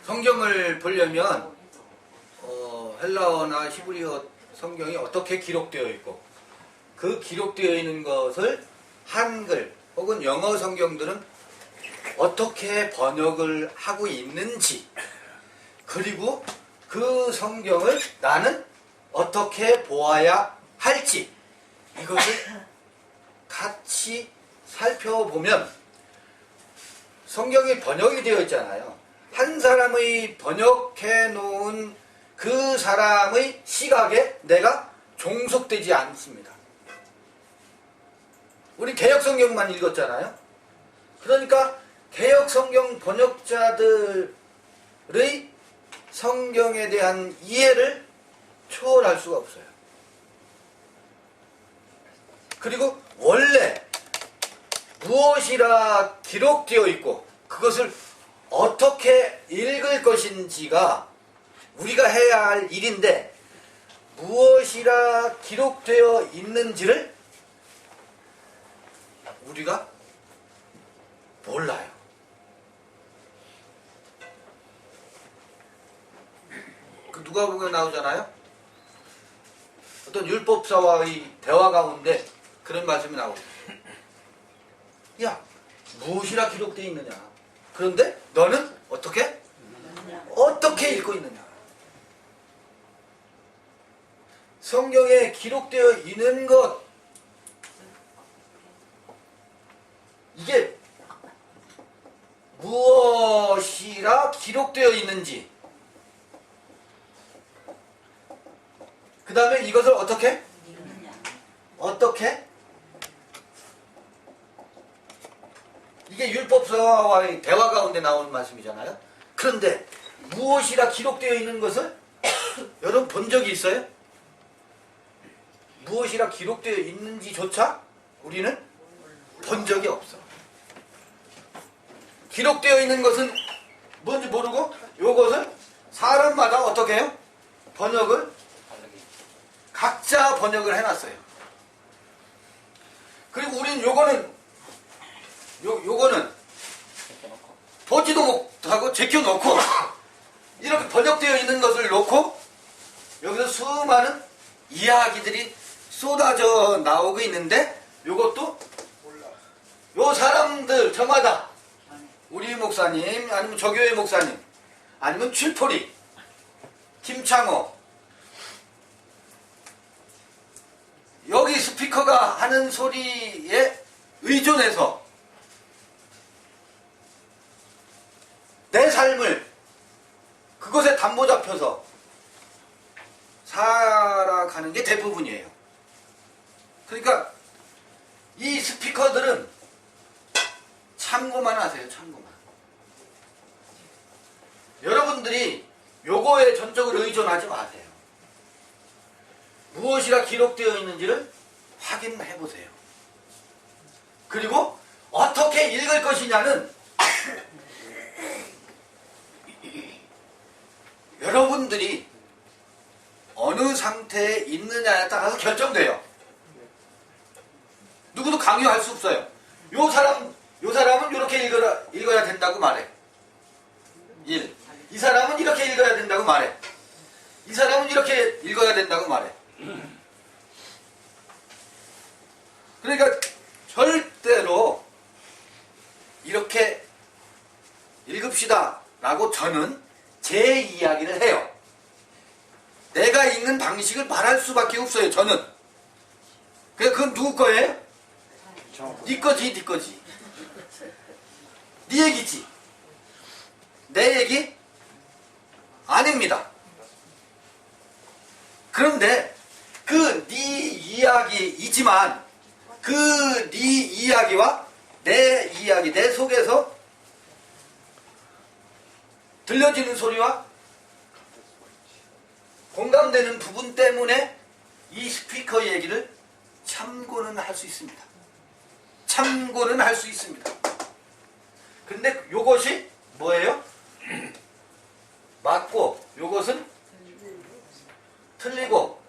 성경을 보려면 헬라어나 히브리어 성경이 어떻게 기록되어 있고 그 기록되어 있는 것을 한글 혹은 영어 성경들은 어떻게 번역을 하고 있는지, 그리고 그 성경을 나는 어떻게 보아야 할지, 이것을 같이 살펴보면 성경이 번역이 되어 있잖아요. 한 사람의 번역해 놓은 그 사람의 시각에 내가 종속되지 않습니다. 우리 개역성경만 읽었잖아요. 그러니까 개역성경 번역자들의 성경에 대한 이해를 초월할 수가 없어요. 그리고 원래 무엇이라 기록되어 있고 그것을 어떻게 읽을 것인지가 우리가 해야 할 일인데, 무엇이라 기록되어 있는지를 우리가 몰라요. 그 누가복음에 나오잖아요. 어떤 율법사와의 대화 가운데 그런 말씀이 나오죠. 야, 무엇이라 기록되어 있느냐? 그런데 너는 어떻게 읽고 있느냐? 성경에 기록되어 있는 것, 이게 무엇이라 기록되어 있는지, 그 다음에 이것을 어떻게 이게 율법서와의 대화 가운데 나오는 말씀이잖아요. 그런데 무엇이라 기록되어 있는 것을 여러분 본 적이 있어요? 무엇이라 기록되어 있는지조차 우리는 본 적이 없어. 기록되어 있는 것은 뭔지 모르고 이것을 사람마다 어떻게 해요? 번역을 각자 번역을 해놨어요. 그리고 우리는 요거는 보지도 못하고 제껴놓고 이렇게 번역되어 있는 것을 놓고 여기서 수많은 이야기들이 쏟아져 나오고 있는데, 요것도 요 사람들 저마다 우리 목사님, 아니면 저교회 목사님, 아니면 칠포리, 김창호, 여기 스피커가 하는 소리에 의존해서 내 삶을 그것에 담보 잡혀서 살아가는 게 대부분이에요. 그러니까 이 스피커들은 참고만 하세요. 참고만. 여러분들이 요거에 전적으로 의존하지 마세요. 무엇이라 기록되어 있는지를 확인해 보세요. 그리고 어떻게 읽을 것이냐는 여러분들이 어느 상태에 있느냐에 따라서 결정돼요. 누구도 강요할 수 없어요. 요 사람은 이렇게 읽어야 된다고 말해. 1. 이 사람은 이렇게 읽어야 된다고 말해. 이 사람은 이렇게 읽어야 된다고 말해. 그러니까 절대로 이렇게 읽읍시다 라고 저는 제 이야기를 해요. 내가 읽는 방식을 말할 수밖에 없어요. 저는. 그건 누구 거예요? 네 거지, 네 거지. 네 얘기지. 내 얘기? 아닙니다. 그런데 그 네 이야기이지만 그 네 이야기와 내 이야기, 내 속에서 들려지는 소리와 공감되는 부분 때문에 이 스피커 얘기를 참고는 할 수 있습니다. 참고는 할 수 있습니다. 근데 요것이 뭐예요? 맞고 요것은 틀리고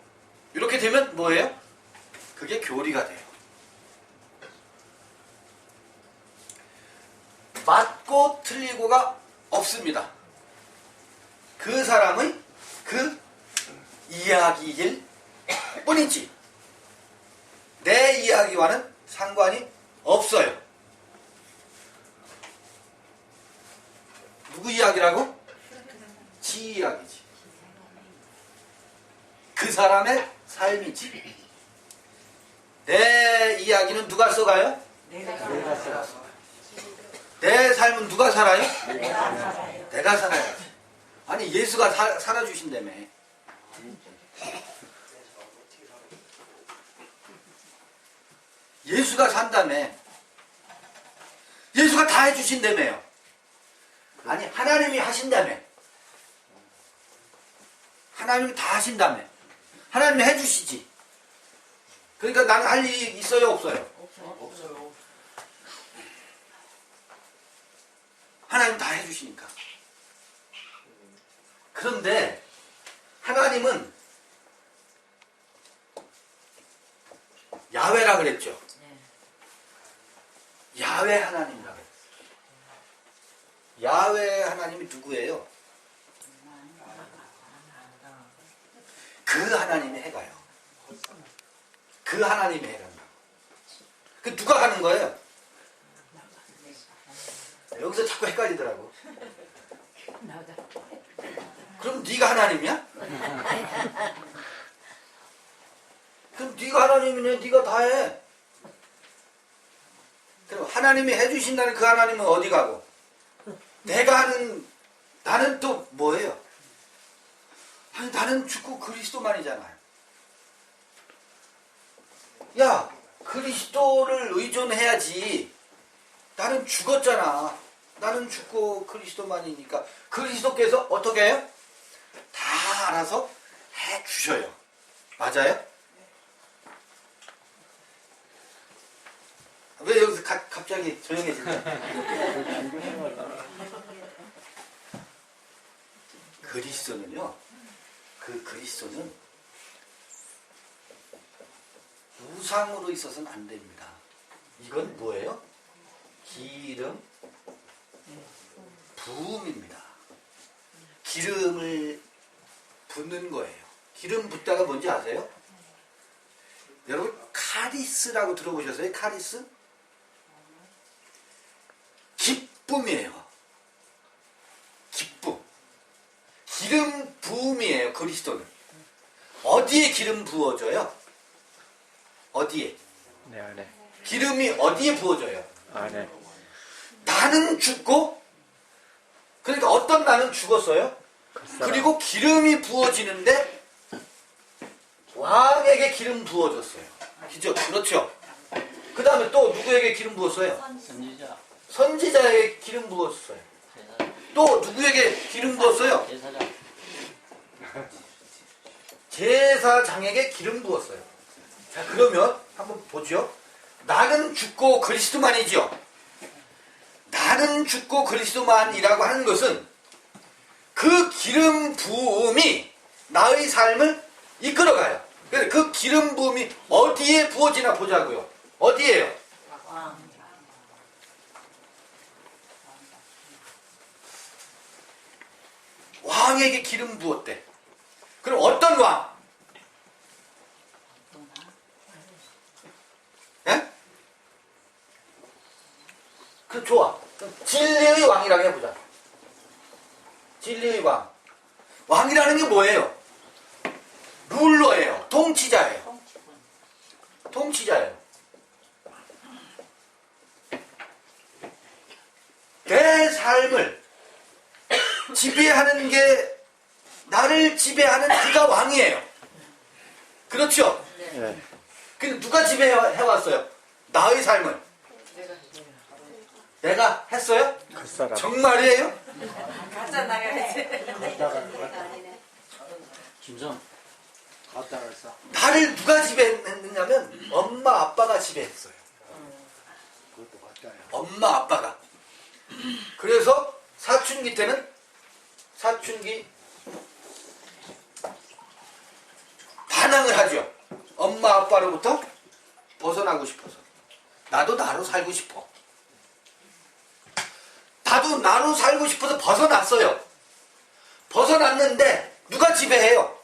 이렇게 되면 뭐예요? 그게 교리가 돼요. 맞고 틀리고가 없습니다. 그 사람의 그 이야기일 뿐이지 내 이야기와는 상관이 없어요. 누구 이야기라고? 지 이야기지. 그 사람의 삶이지. 내 이야기는 누가 써가요? 내가 써가요. 내 삶은 누가 살아요? 내가 살아야지. 아니 예수가 살아주신다며. 예수가 산다며. 예수가 다 해주신다며요. 아니 하나님이 하신다며. 하나님이 다 하신다며. 하나님이 해주시지. 그러니까 나는 할 일이 있어요 없어요? 없어요. 하나님 다 해주시니까. 그런데 하나님은 야훼라 그랬죠. 야훼 하나님이라 그랬어요. 야훼 하나님이 누구예요? 그 하나님의 해가요. 그 하나님의 해간다. 그 누가 하는 거예요? 여기서 자꾸 헷갈리더라고. 그럼 네가 하나님이야? 그럼 네가 하나님이네. 네가 다 해. 그럼 하나님이 해주신다는 그 하나님은 어디 가고? 내가 하는 나는 또 뭐예요? 아니 나는 죽고 그리스도만이잖아요. 야 그리스도를 의존해야지. 나는 죽었잖아. 나는 죽고 그리스도만이니까 그리스도께서 어떻게 해요? 다 알아서 해주셔요. 맞아요? 왜 여기서 갑자기 조용해진다? 그리스도는요. 그 그리스도는 우상으로 있어서는 안 됩니다. 이건 뭐예요? 기름 부음입니다. 기름을 붓는 거예요. 기름 붓다가 뭔지 아세요? 여러분 카리스라고 들어보셨어요? 카리스? 기쁨이에요. 기쁨. 기름 부음이에요. 그리스도는. 어디에 기름 부어져요? 어디에? 내 안에. 기름이 어디에 부어져요? 안에. 나는 죽고 그러니까 어떤 나는 죽었어요. 그리고 기름이 부어지는데 왕에게 기름 부어졌어요. 그렇죠? 그 다음에 또 누구에게 기름 부었어요? 선지자. 선지자에게 기름 부었어요. 또 누구에게 기름 부었어요? 제사장. 제사장에게 기름 부었어요. 자 그러면 한번 보죠. 나는 죽고 그리스도만이죠. 나는 죽고 그리스도만이라고 하는 것은 그 기름 부음이 나의 삶을 이끌어가요. 그래서 그 기름 부음이 어디에 부어지나 보자고요. 어디에요? 왕에게 기름 부었대. 그럼 어떤 왕? 예? 그 좋아. 그럼 진리의 왕이라고 해보자. 진리의 왕. 왕이라는 게 뭐예요? 룰러예요. 통치자예요. 통치자예요. 내 삶을 지배하는 게 나를 지배하는 그가 왕이에요. 그렇죠? 네. 근데 누가 지배해왔어요? 나의 삶을. 내가 했어요? 그 사람. 정말이에요? 가짜 나가야지. 김성. 갔다 왔어. 나를 누가 지배했느냐면 엄마 아빠가 지배했어요. 그것도 갔다요. 엄마 아빠가. 그래서 사춘기 때는 사춘기 반항을 하죠. 엄마 아빠로부터 벗어나고 싶어서. 나도 나로 살고 싶어. 나도 나로 살고 싶어서 벗어났어요. 벗어났는데 누가 지배해요?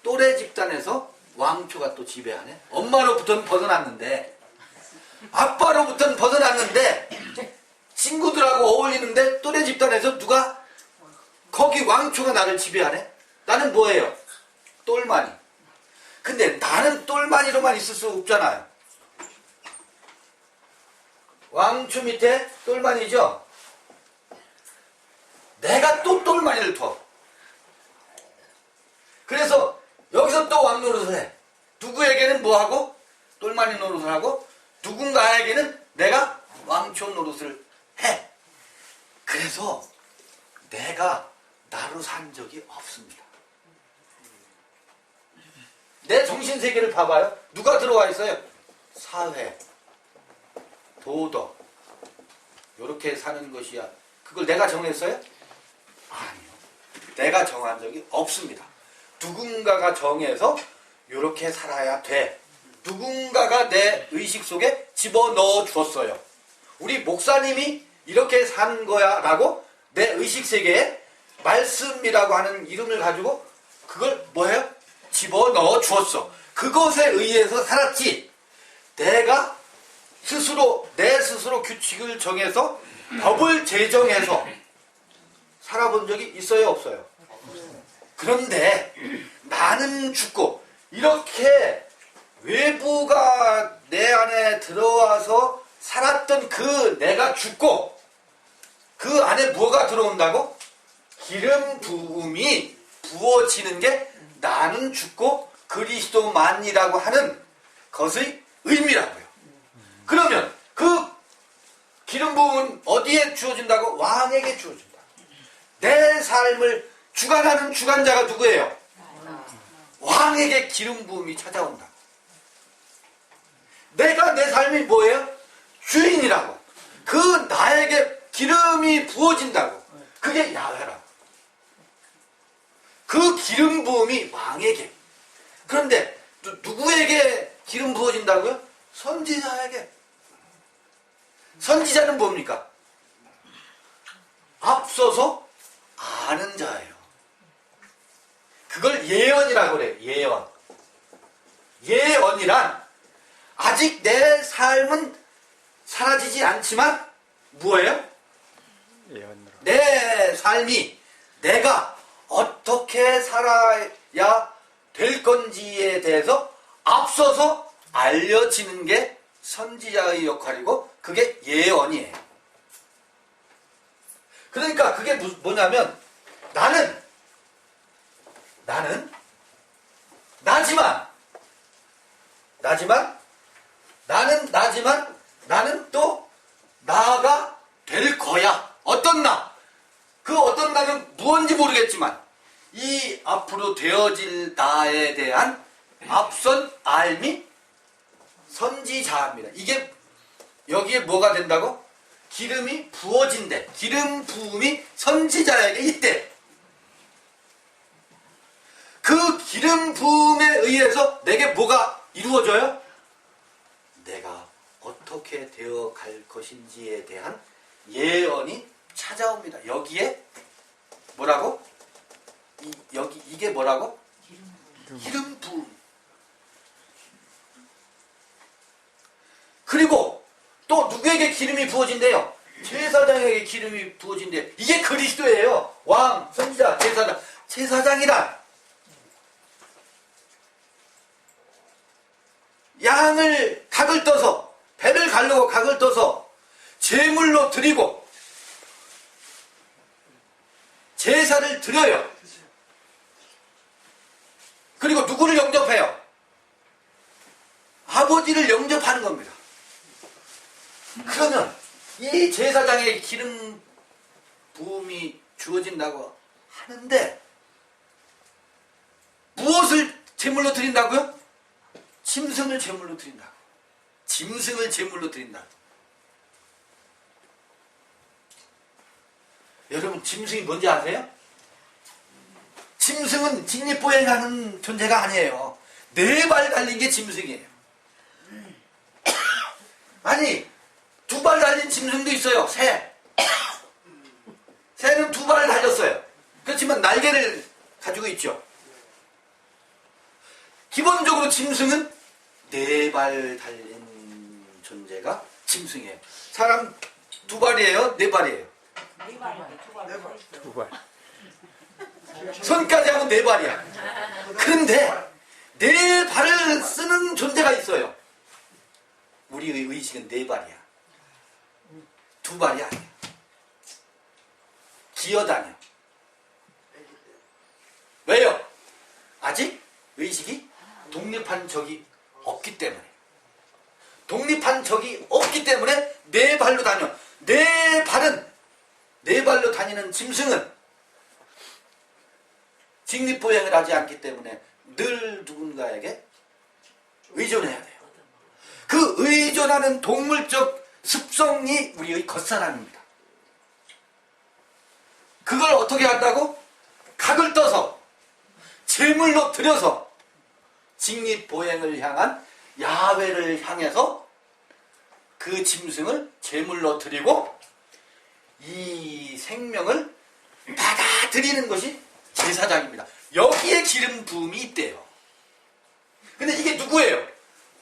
또래 집단에서 왕초가 또 지배하네. 엄마로부터는 벗어났는데, 아빠로부터는 벗어났는데, 친구들하고 어울리는데 또래 집단에서 누가 거기 왕초가 나를 지배하네. 나는 뭐예요? 똘마니. 근데 나는 똘마니로만 있을 수 없잖아요. 왕초 밑에 똘마니죠. 내가 또 똘마니를 둬. 그래서 여기서 또 왕 노릇을 해. 누구에게는 뭐하고? 똘마니 노릇을 하고, 누군가에게는 내가 왕초 노릇을 해. 그래서 내가 나로 산 적이 없습니다. 내 정신세계를 봐봐요. 누가 들어와 있어요? 사회, 도덕, 요렇게 사는 것이야. 그걸 내가 정했어요? 아니요. 내가 정한 적이 없습니다. 누군가가 정해서 요렇게 살아야 돼. 누군가가 내 의식 속에 집어넣어 주었어요. 우리 목사님이 이렇게 산 거야 라고 내 의식 세계에 말씀이라고 하는 이름을 가지고 그걸 뭐예요? 집어넣어 주었어. 그것에 의해서 살았지. 내가 스스로 내 스스로 규칙을 정해서 법을 제정해서 살아본 적이 있어요, 없어요? 그런데 나는 죽고 이렇게 외부가 내 안에 들어와서 살았던 그 내가 죽고 그 안에 뭐가 들어온다고? 기름 부음이 부어지는 게 나는 죽고 그리스도만이라고 하는 것의 의미라고요. 그러면 그 기름 부음은 어디에 주어진다고? 왕에게 주어진다. 내 삶을 주관하는 주관자가 누구예요? 왕에게 기름 부음이 찾아온다. 내가 내 삶이 뭐예요? 주인이라고. 그 나에게 기름이 부어진다고. 그게 야훼라고. 그 기름 부음이 왕에게. 그런데 누구에게 기름 부어진다고요? 선지자에게. 선지자는 뭡니까? 앞서서 아는 자예요. 그걸 예언이라고 그래요. 예언. 예언이란 아직 내 삶은 사라지지 않지만 뭐예요? 예언으로. 내 삶이 내가 어떻게 살아야 될 건지에 대해서 앞서서 알려지는 게 선지자의 역할이고 그게 예언이에요. 그러니까 그게 뭐냐면 나는 나는 또 나가 될 거야. 어떤 나? 그 어떤 나는 무언지 모르겠지만 이 앞으로 되어질 나에 대한 앞선 알미 선지자입니다. 이게 여기에 뭐가 된다고? 기름이 부어진대. 기름 부음이 선지자에게 있대. 그 기름 부음에 의해서 내게 뭐가 이루어져요? 내가 어떻게 되어 갈 것인지에 대한 예언이 찾아옵니다. 여기에 뭐라고? 이게 뭐라고? 기름 부음. 그리고 또 누구에게 기름이 부어진대요? 제사장에게 기름이 부어진대. 이게 그리스도예요. 왕, 선지자, 제사장. 제사장이란 양을 각을 떠서 배를 가르고 각을 떠서 제물로 드리고 제사를 드려요. 그리고 누구를 영접해요? 아버지를 영접하는 겁니다. 그러면 이 제사장에게 기름 부음이 주어진다고 하는데 무엇을 제물로 드린다고요? 짐승을 제물로 드린다. 짐승을 제물로 드린다. 여러분 짐승이 뭔지 아세요? 짐승은 직립보행하는 존재가 아니에요. 4발 달린 게 짐승이에요. 아니 2발 달린 짐승도 있어요. 새. 새는 2발을 달렸어요. 날개를 가지고 있죠. 기본적으로 짐승은 4발 달린 존재가 짐승이에요. 사람 2발이에요? 4발이에요? 두 발. 손까지 하면 4발이야. 그런데 4발을 쓰는 존재가 있어요. 우리의 의식은 4발이야. 2발이 아니야. 기어다녀. 왜요? 아직 의식이 독립한 적이 없기 때문에. 독립한 적이 없기 때문에 4발로 다녀. 4발로 다니는 짐승은 직립보행을 하지 않기 때문에 늘 누군가에게 의존해야 돼요. 그 의존하는 동물적 습성이 우리의 겉사람입니다. 그걸 어떻게 한다고? 각을 떠서 제물로 들여서 직립보행을 향한 야훼를 향해서 그 짐승을 제물로 드리고 이 생명을 받아들이는 것이 제사장입니다. 여기에 기름 부음이 있대요. 근데 이게 누구예요?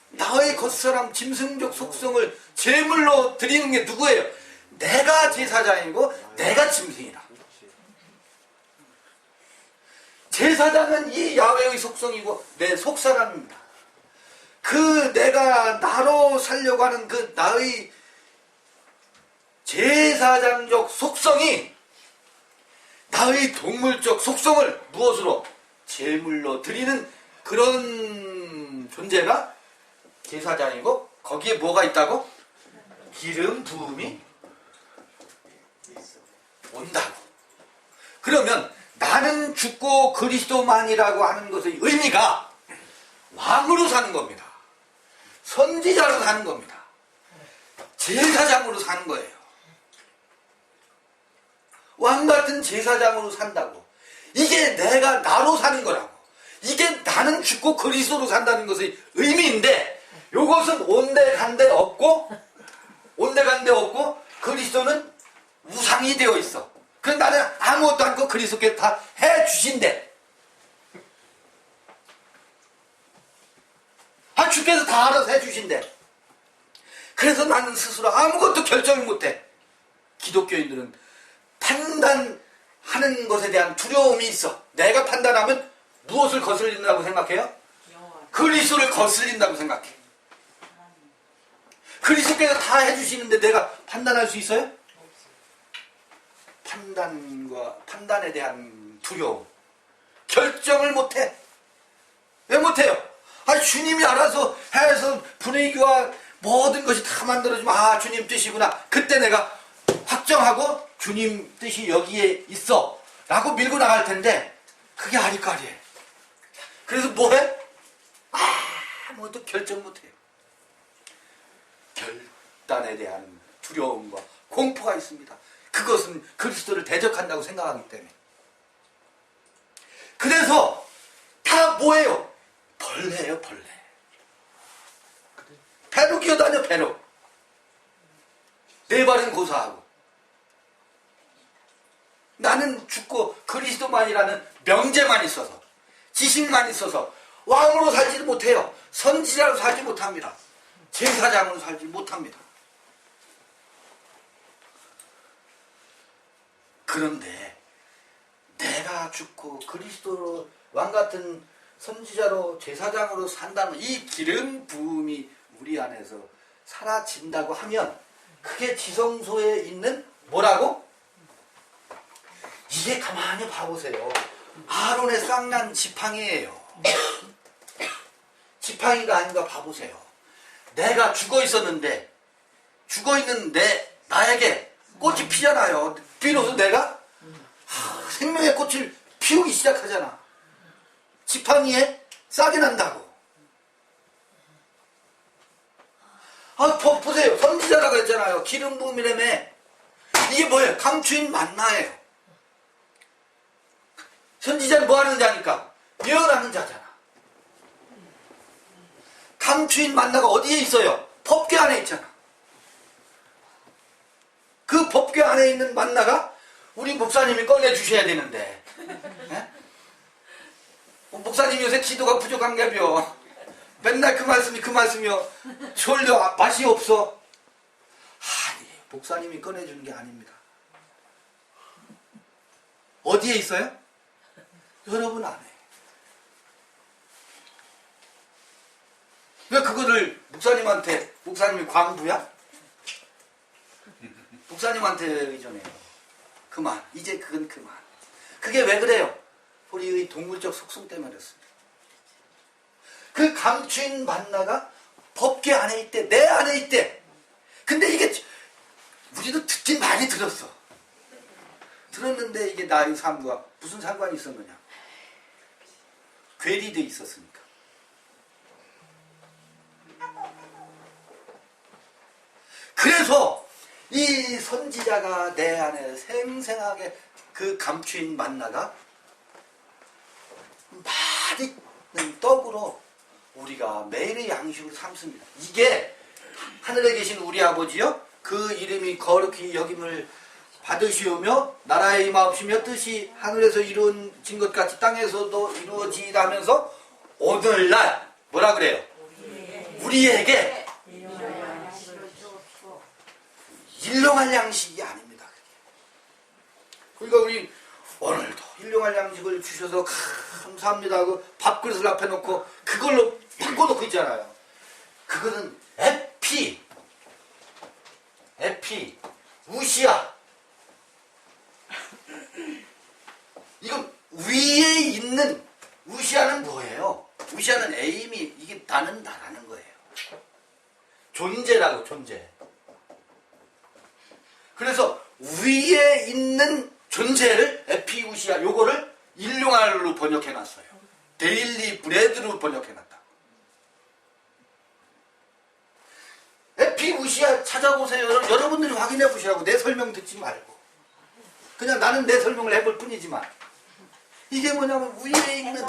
나의 겉사람 짐승적 속성을 제물로 드리는 게 누구예요? 내가 제사장이고 내가 짐승이다. 제사장은 이 야훼의 속성이고 내 속사람입니다. 그 내가 나로 살려고 하는 그 나의 제사장적 속성이 나의 동물적 속성을 무엇으로? 제물로 드리는 그런 존재가 제사장이고 거기에 뭐가 있다고? 기름 부음이 온다고. 그러면 나는 죽고 그리스도만이라고 하는 것의 의미가 왕으로 사는 겁니다. 선지자로 사는 겁니다. 제사장으로 사는 거예요. 왕같은 제사장으로 산다고. 이게 내가 나로 사는 거라고. 이게 나는 죽고 그리스도로 산다는 것의 의미인데 이것은 온데간데 없고 그리스도는 우상이 되어 있어. 그럼 나는 아무것도 않고 그리스도께 다 해주신대. 주께서 다 알아서 해주신대. 그래서 나는 스스로 아무것도 결정을 못해. 기독교인들은 판단하는 것에 대한 두려움이 있어. 내가 판단하면 무엇을 거슬린다고 생각해요? 그리스도를 거슬린다고 생각해. 그리스도께서 다 해주시는데 내가 판단할 수 있어요? 판단에 대한 두려움. 결정을 못해. 왜 못해요? 주님이 알아서 해서 분위기와 모든 것이 다 만들어지면 주님 뜻이구나. 그때 내가 확정하고 주님 뜻이 여기에 있어 라고 밀고 나갈 텐데 그게 아닐 거 아니에요. 그래서 뭐해? 아무것도 결정 못해요. 결단에 대한 두려움과 공포가 있습니다. 그것은 그리스도를 대적한다고 생각하기 때문에. 그래서 다 뭐예요? 벌레예요, 벌레. 배로 기어다녀, 배로. 4발은 고사하고. 나는 죽고 그리스도만이라는 명제만 있어서, 지식만 있어서 왕으로 살지 못해요. 선지자로 살지 못합니다. 제사장으로 살지 못합니다. 그런데 내가 죽고 그리스도로 왕같은 선지자로 제사장으로 산다는 이 기름 부음이 우리 안에서 사라진다고 하면 그게 지성소에 있는 뭐라고? 이게 가만히 봐보세요. 아론의 쌍난 지팡이예요. 지팡이가 아닌가 봐보세요. 내가 죽어있었는데 죽어있는 나에게 꽃이 피잖아요. 비로소 내가 생명의 꽃을 피우기 시작하잖아. 지팡이에 싹이 난다고. 보세요. 선지자라고 했잖아요. 기름 부음이라며. 이게 뭐예요? 감추인 만나예요. 선지자는 뭐 하는 자니까? 예언하는 자잖아. 감추인 만나가 어디에 있어요? 법궤 안에 있잖아. 그 법궤 안에 있는 만나가 우리 목사님이 꺼내주셔야 되는데 예? 목사님 요새 기도가 부족한가벼. 맨날 그 말씀이요. 졸려 맛이 없어. 아니, 목사님이 꺼내주는 게 아닙니다. 어디에 있어요? 여러분 안에. 왜 그거를 목사님이 광부야? 목사님한테 의존해요. 그만. 이제 그건 그만. 그게 왜 그래요? 우리의 동물적 속성 때문에 그렇습니다. 그 감추인 만나가 법궤 안에 있대. 내 안에 있대. 근데 이게 우리도 듣긴 많이 들었어. 들었는데 이게 나의 삶과 무슨 상관이 있었느냐? 괴리돼 있었으니까. 그래서 이 선지자가 내 안에 생생하게 그 감추인 만나가 맛있는 떡으로 우리가 매일의 양식을 삼습니다. 이게 하늘에 계신 우리 아버지요, 그 이름이 거룩히 여김을 받으시오며 나라의 임하옵시며 뜻이 하늘에서 이루어진 것 같이 땅에서도 이루어지다면서 오늘날 뭐라 그래요? 우리에게 일용할 양식이 아닙니다. 그러니까 우리 오늘도 일용할 양식을 주셔서 감사합니다 하고 밥그릇을 앞에 놓고 그걸로 바꿔놓고 있잖아요. 그거는 에피, 우시아. 이건 위에 있는, 우시아는 뭐예요? 우시아는 에임이, 이게 나는 나라는 거예요. 존재라고, 존재. 그래서 위에 있는 존재를 에피우시아, 요거를 일용할로 번역해놨어요. 데일리 브레드로 번역해놨다. 에피우시아 찾아보세요. 여러분들이 확인해 보시라고. 내 설명 듣지 말고. 그냥 나는 내 설명을 해볼 뿐이지만, 이게 뭐냐면 위에 있는,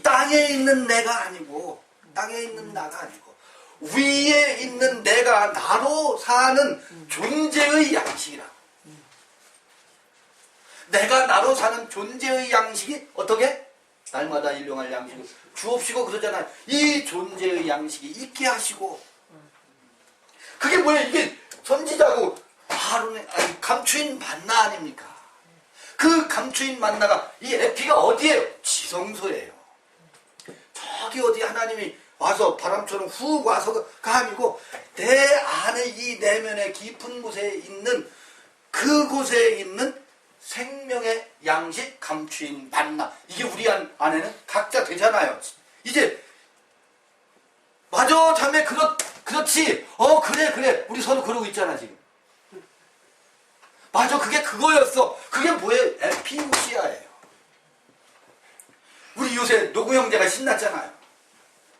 땅에 있는 내가 아니고, 땅에 있는 나가 아니고, 위에 있는 내가 나로 사는 존재의 양식이라고. 내가 나로 사는 존재의 양식이 어떻게? 날마다 일용할 양식을 주옵시고 그러잖아요. 이 존재의 양식이 있게 하시고. 그게 뭐예요? 이게 선지자고 아론의 감추인 만나 아닙니까? 그 감추인 만나가 이 에피가 어디예요? 지성소예요. 저기 어디 하나님이 와서 바람처럼 훅 와서가 아니고 내 안에 이 내면의 깊은 곳에 있는 그곳에 있는 생명의 양식 감추인 만나. 이게 우리 안에는 각자 되잖아요. 이제 맞아 자매 그렇지. 그래 우리 서로 그러고 있잖아 지금. 맞아 그게 그거였어. 그게 뭐예요? 에피우시아예요. 우리 요새 노구 형제가 신났잖아요.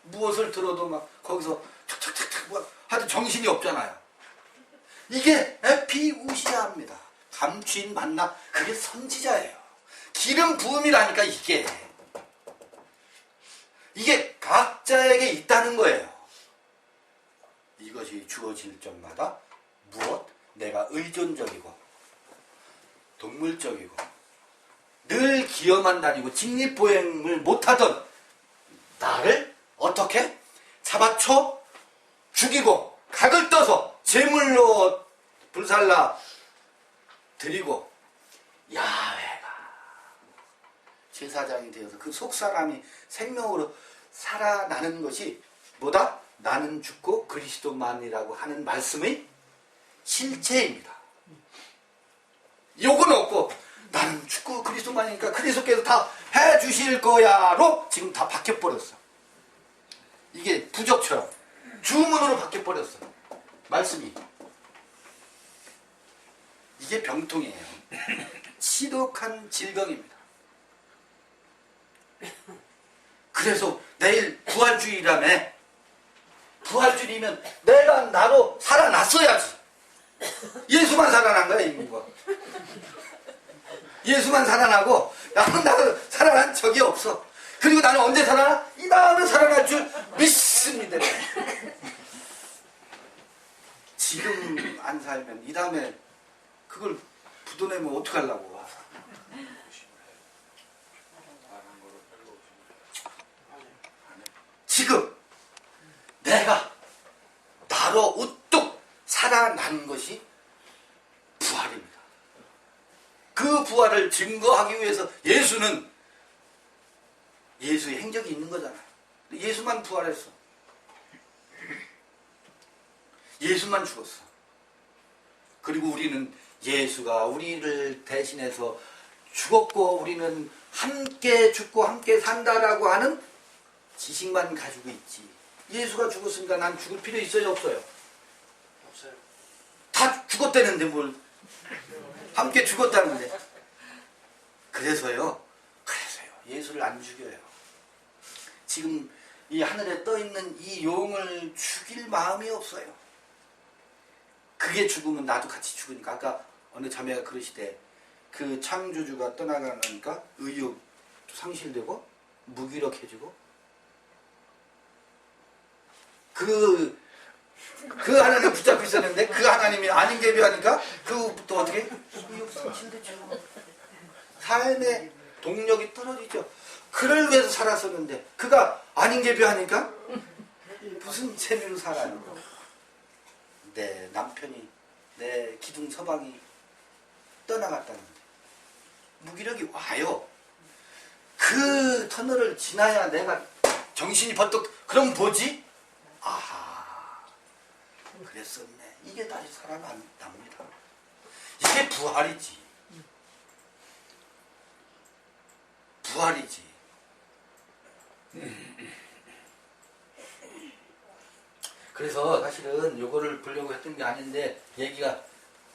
무엇을 들어도 막 거기서 척척척척 뭐 하여튼 정신이 없잖아요. 이게 에피우시아입니다. 감추인 만나. 그게 선지자예요. 기름 부음이라니까 이게 각자에게 있다는 거예요. 이것이 주어질 적마다 무엇? 내가 의존적이고 동물적이고 늘 기어만 다니고 직립보행을 못하던 나를 어떻게? 잡아쳐 죽이고 각을 떠서 제물로 불살라 드리고 야훼가 제사장이 되어서 그 속사람이 생명으로 살아나는 것이 뭐다? 나는 죽고 그리스도만이라고 하는 말씀의 실체입니다. 요건 없고 나는 죽고 그리스도만이니까 그리스도께서 다 해주실 거야로 지금 다 바뀌어버렸어. 이게 부적처럼 주문으로 바뀌어버렸어. 말씀이. 이게 병통이에요. 지독한 질병입니다. 그래서 내일 부활주의라며. 부활주의면 내가 나로 살아났어야지. 예수만 살아난 거야 인류가. 예수만 살아나고 나도 살아난 적이 없어. 그리고 나는 언제 살아나? 이 다음에 살아날 줄 믿습니다. 지금 안 살면 이 다음에 그걸 부도내면 어떡하려고. 바로 우뚝 살아난 것이 부활입니다. 그 부활을 증거하기 위해서 예수의 행적이 있는 거잖아요. 예수만 부활했어. 예수만 죽었어. 그리고 우리는 예수가 우리를 대신해서 죽었고 우리는 함께 죽고 함께 산다라고 하는 지식만 가지고 있지. 예수가 죽었으니까 난 죽을 필요 있어요, 없어요? 없어요. 다 죽었다는데 뭘 함께 죽었다는데. 그래서요 예수를 안 죽여요. 지금 이 하늘에 떠 있는 이 용을 죽일 마음이 없어요. 그게 죽으면 나도 같이 죽으니까. 아까 어느 자매가 그러시대. 그 창조주가 떠나가니까 의욕 상실되고 무기력해지고 그 하나님 붙잡고 있었는데 그 하나님이 아닌 개비하니까 그부터 어떻게 의욕 상실되죠. 삶의 동력이 떨어지죠. 그를 위해서 살았었는데 그가 아닌 개비하니까 무슨 재미로 살아요. 내 남편이 내 기둥 서방이 떠나갔다는데 무기력이 와요. 그 터널을 지나야 내가 정신이 번뜩 그럼 뭐지? 아하 그랬었네. 이게 다시 살아납니다. 이게 부활이지. 부활이지. 그래서 사실은 요거를 보려고 했던 게 아닌데 얘기가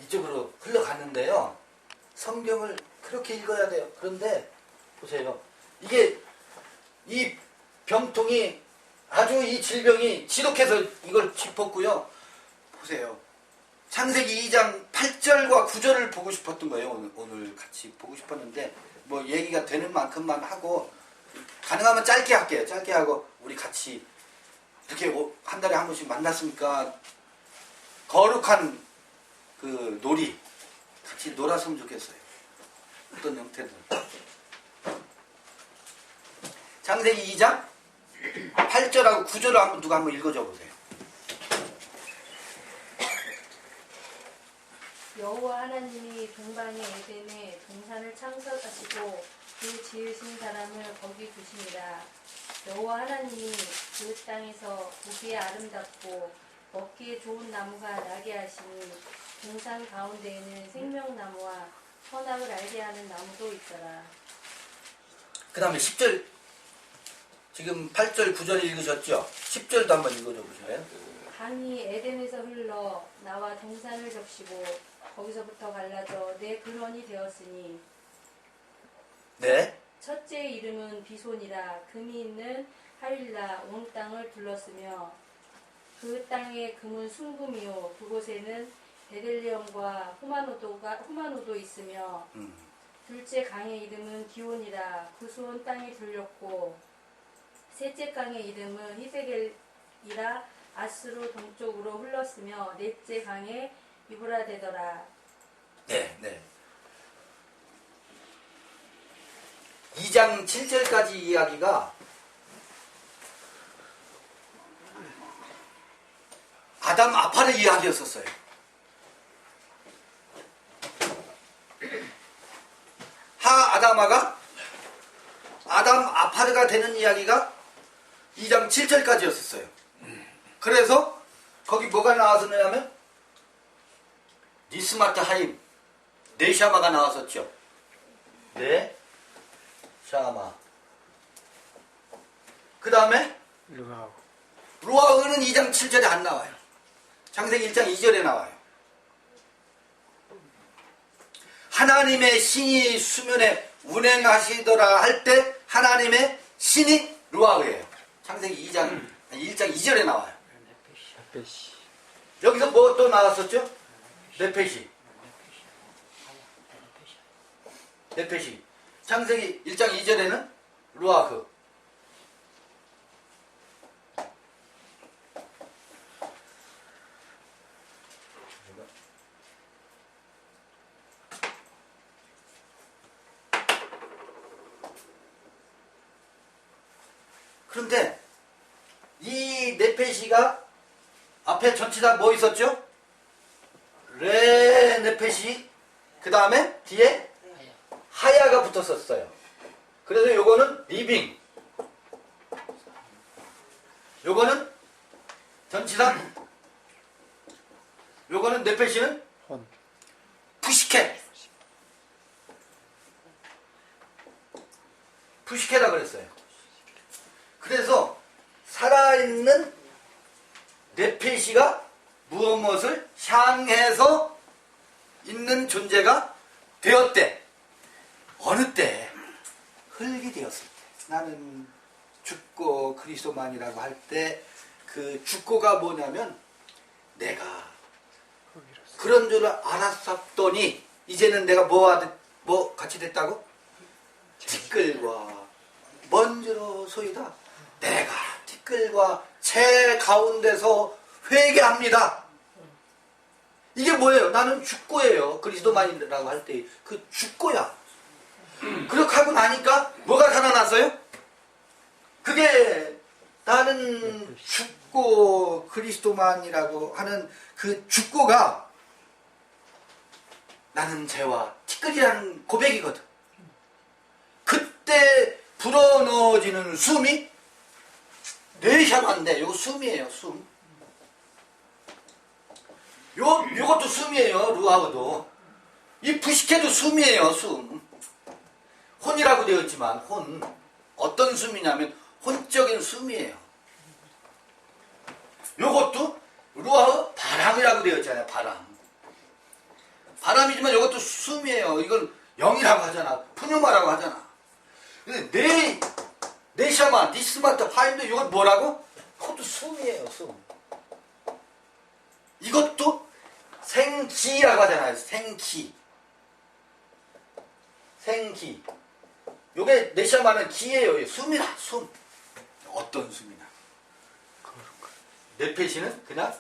이쪽으로 흘러갔는데요. 성경을 그렇게 읽어야 돼요. 그런데 보세요. 이게 이 병통이 아주 이 질병이 지독해서 이걸 짚었고요. 보세요. 창세기 2장 8절과 9절을 보고 싶었던 거예요. 오늘 같이 보고 싶었는데 뭐 얘기가 되는 만큼만 하고 가능하면 짧게 할게요. 짧게 하고 우리 같이 이렇게 한 달에 한 번씩 만났으니까 거룩한 그 놀이 같이 놀았으면 좋겠어요. 어떤 형태든. 창세기 2장 8절하고 9절을 한번 누가 한번 읽어줘 보세요. 여호와 하나님이 동방의 에덴에 동산을 창설하시고 그 지으신 사람을 거기 두시니라. 여호와 하나님이 그 땅에서 보기에 아름답고 먹기에 좋은 나무가 나게 하시니 동산 가운데에는 생명나무와 선악을 알게 하는 나무도 있더라. 그 다음에 10절 지금 8절 9절 읽으셨죠? 10절도 한번 읽어줘 보실래요? 강이 에덴에서 흘러 나와 동산을 적시고 거기서부터 갈라져 내 근원이 되었으니 네. 첫째의 이름은 비손이라. 금이 있는 하윌라 온 땅을 둘렀으며 그 땅의 금은 순금이요 그곳에는 베들레헴과 후마노도 있으며 둘째 강의 이름은 기온이라. 그 수온 땅이 둘렸고 셋째 강의 이름은 히세겔이라. 아스로 동쪽으로 흘렀으며 넷째 강에 유브라데더라. 네, 네. 2장 7절까지 이야기가 아담 아파의 이야기였었어요. 아담아가 아담 아파르가 되는 이야기가 2장 7절까지였었어요. 그래서 거기 뭐가 나왔었냐면 니스마트 하임 네샤마가 나왔었죠. 네 샤마. 그 다음에 루아흐는 2장 7절에 안 나와요. 창세기 1장 2절에 나와요. 하나님의 신이 수면에 운행하시더라 할 때 하나님의 신이 루아흐예요. 창세기 1장 2절에 나와요. 여기서 뭐 또 나왔었죠? 네페시. 네페시. 창세기 1장 2절에는 루아흐. 그런데 이 네페시가 앞에 전치사 뭐 있었죠? 레 네펫이 그 다음에 뒤에 하야가 붙었었어요. 그래서 요거는 리빙, 요거는 전치사, 요거는 네펫이는 푸시켓, 푸시켓이라 그랬어요. 그래서 살아있는 네펫이가 무엇을 향해서 있는 존재가 되었대. 어느 때? 흙이 되었을 때. 나는 죽고 그리스도만이라고 할 때 그 죽고가 뭐냐면 내가 그런 줄 알았었더니 이제는 내가 뭐 같이 됐다고? 티끌과 먼지로 소이다. 내가 티끌과 제 가운데서 회개합니다. 이게 뭐예요? 나는 죽고예요. 그리스도만이라고 할 때 그 죽고야. 그렇게 하고 나니까 뭐가 살아났어요? 그게 나는 죽고 그리스도만이라고 하는 그 죽고가 나는 죄와 티끌이라는 고백이거든. 그때 불어넣어지는 숨이 네샤만데, 요거 숨이에요, 숨. 요것도 숨이에요, 루아우도. 이 부시케도 숨이에요, 숨. 혼이라고 되어 있지만, 혼. 어떤 숨이냐면, 혼적인 숨이에요. 요것도 루아우 바람이라고 되어 있잖아요, 바람. 바람이지만 요것도 숨이에요. 이건 영이라고 하잖아. 푸뉴마라고 하잖아. 근데 네샤마, 니스마트, 하임도 이건 뭐라고? 그것도 숨이에요, 숨. 이것도 생기라고 하잖아요. 생기. 생기. 요게 네샤마는 기예요. 숨이라, 숨. 어떤 숨이나. 네페시는 그냥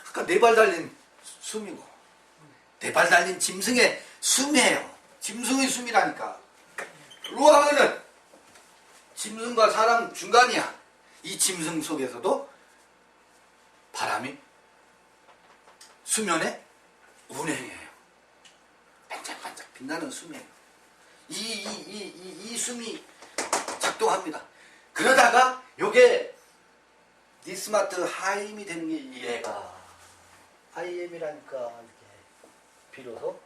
아까 네 발 달린 숨이고, 네 발 달린 짐승의 숨이에요. 짐승의 숨이라니까. 루아흐는 짐승과 사람 중간이야. 이 짐승 속에서도 바람이 수면에 운행해요. 반짝반짝 빛나는 숨이에요. 이 숨이 작동합니다. 그러다가 요게 니스마트 하임이 되는 게 얘가 하임이라니까 이렇게 비로소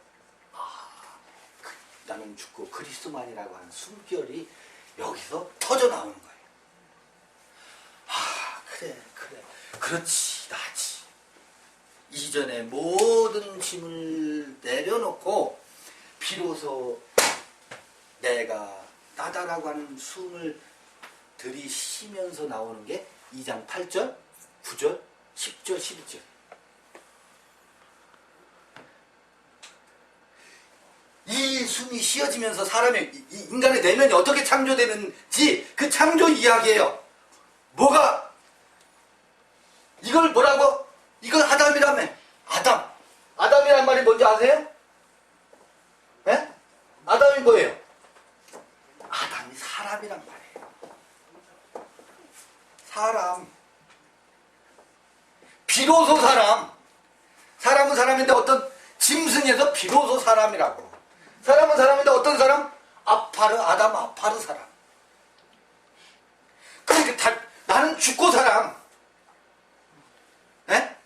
나는 죽고 그리스도만이라고 하는 숨결이 여기서 터져 나오는 거예요. 그래 그렇지 나지. 이전에 모든 짐을 내려놓고 비로소 내가 나다라고 하는 숨을 들이쉬면서 나오는 게 2장 8절, 9절, 10절, 11절. 이 숨이 쉬어지면서 사람의 인간의 내면이 어떻게 창조되는지 그 창조 이야기예요. 뭐가 이걸 뭐라고? 이건 아담이라며. 아담이란 말이 뭔지 아세요? 네? 아담이 뭐예요? 아담이 사람이란 말이에요. 사람. 비로소 사람. 사람은 사람인데 어떤 짐승에서 비로소 사람이라고. 사람은 사람인데 어떤 사람? 아담 아파르 사람. 그러니까 나는 죽고 사람. 네?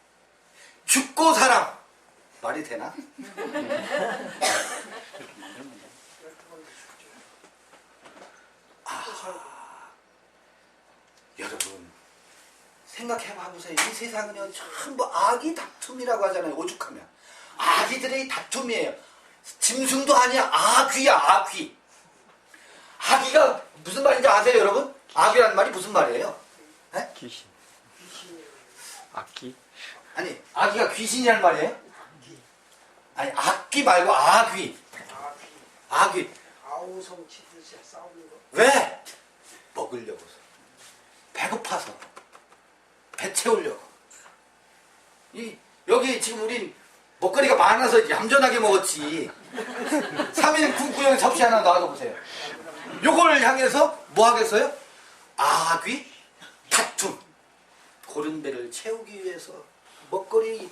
죽고 사람. 말이 되나? 여러분 생각해봐보세요. 이 세상은요 전부 악이 다툼이라고 하잖아요. 오죽하면 아기들의 다툼이에요. 짐승도 아니야. 아귀야, 아귀. 아귀가 무슨 말인지 아세요, 여러분? 아귀라는 말이 무슨 말이에요? 네? 귀신. 악기? 아니, 아귀가 귀신이라는 말이에요? 아니, 악귀 말고 아귀. 아귀. 아우성 치듯이 싸우는 거. 왜? 먹으려고서. 배고파서. 배 채우려고. 여기 지금 우린 먹거리가 많아서 얌전하게 먹었지. 3인 군구형 접시 하나 놔둬보세요. 요걸 향해서 뭐 하겠어요? 아귀 다툼. 고른 배를 채우기 위해서 먹거리.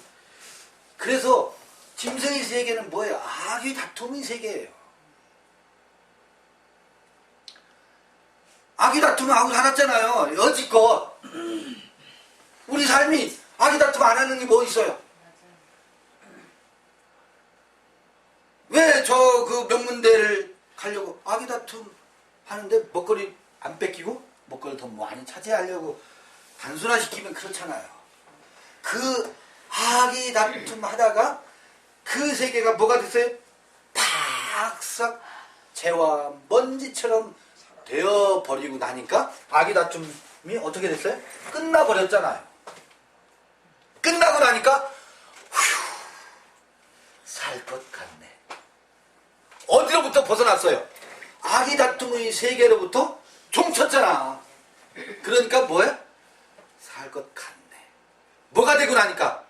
그래서 짐승의 세계는 뭐예요? 악의 다툼의 세계예요. 악의 다툼을 하고 살았잖아요. 여지껏 우리 삶이 악의 다툼 안 하는 게 뭐 있어요? 왜 저 그 명문대를 가려고 악의 다툼 하는데 먹거리 안 뺏기고 먹거리 더 많이 차지하려고 단순화시키면 그렇잖아요. 그 악의 다툼 하다가 그 세계가 뭐가 됐어요? 팍싹 재와 먼지처럼 되어버리고 나니까 악의 다툼이 어떻게 됐어요? 끝나버렸잖아요. 끝나고 나니까 살 것 같네. 어디로부터 벗어났어요? 악의 다툼의 세계로부터 종쳤잖아. 그러니까 뭐야? 살 것 같네. 뭐가 되고 나니까?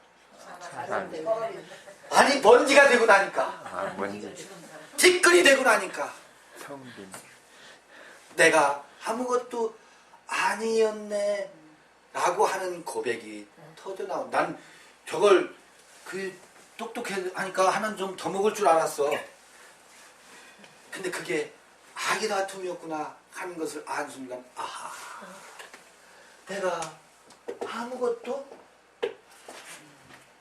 아니 먼지가 되고 나니까. 먼지. 티끌이 되고 나니까. 성빈. 내가 아무것도 아니었네 라고 하는 고백이 터져나온. 난 저걸 그 똑똑하니까 하나는 좀 더 먹을 줄 알았어. 근데 그게 악의 다툼이었구나 하는 것을 안 순간 아하, 내가 아무것도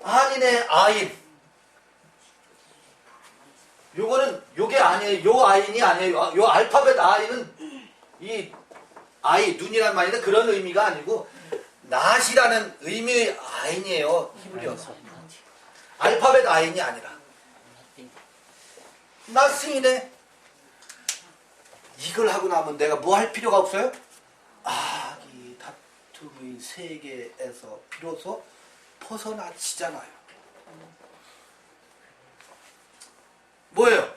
아니네. 아인, 요거는 요게 아니에요. 요 아인이 아니에요. 요 알파벳 아인은 이 아이, 눈이란 말인데 그런 의미가 아니고 낫이라는 의미의 아인이에요. 히브리어서 알파벳 아인이 아니라 낫승이네. 이걸 하고 나면 내가 뭐 할 필요가 없어요? 악이 다툼의 세계에서 비로소 벗어나지잖아요. 뭐예요?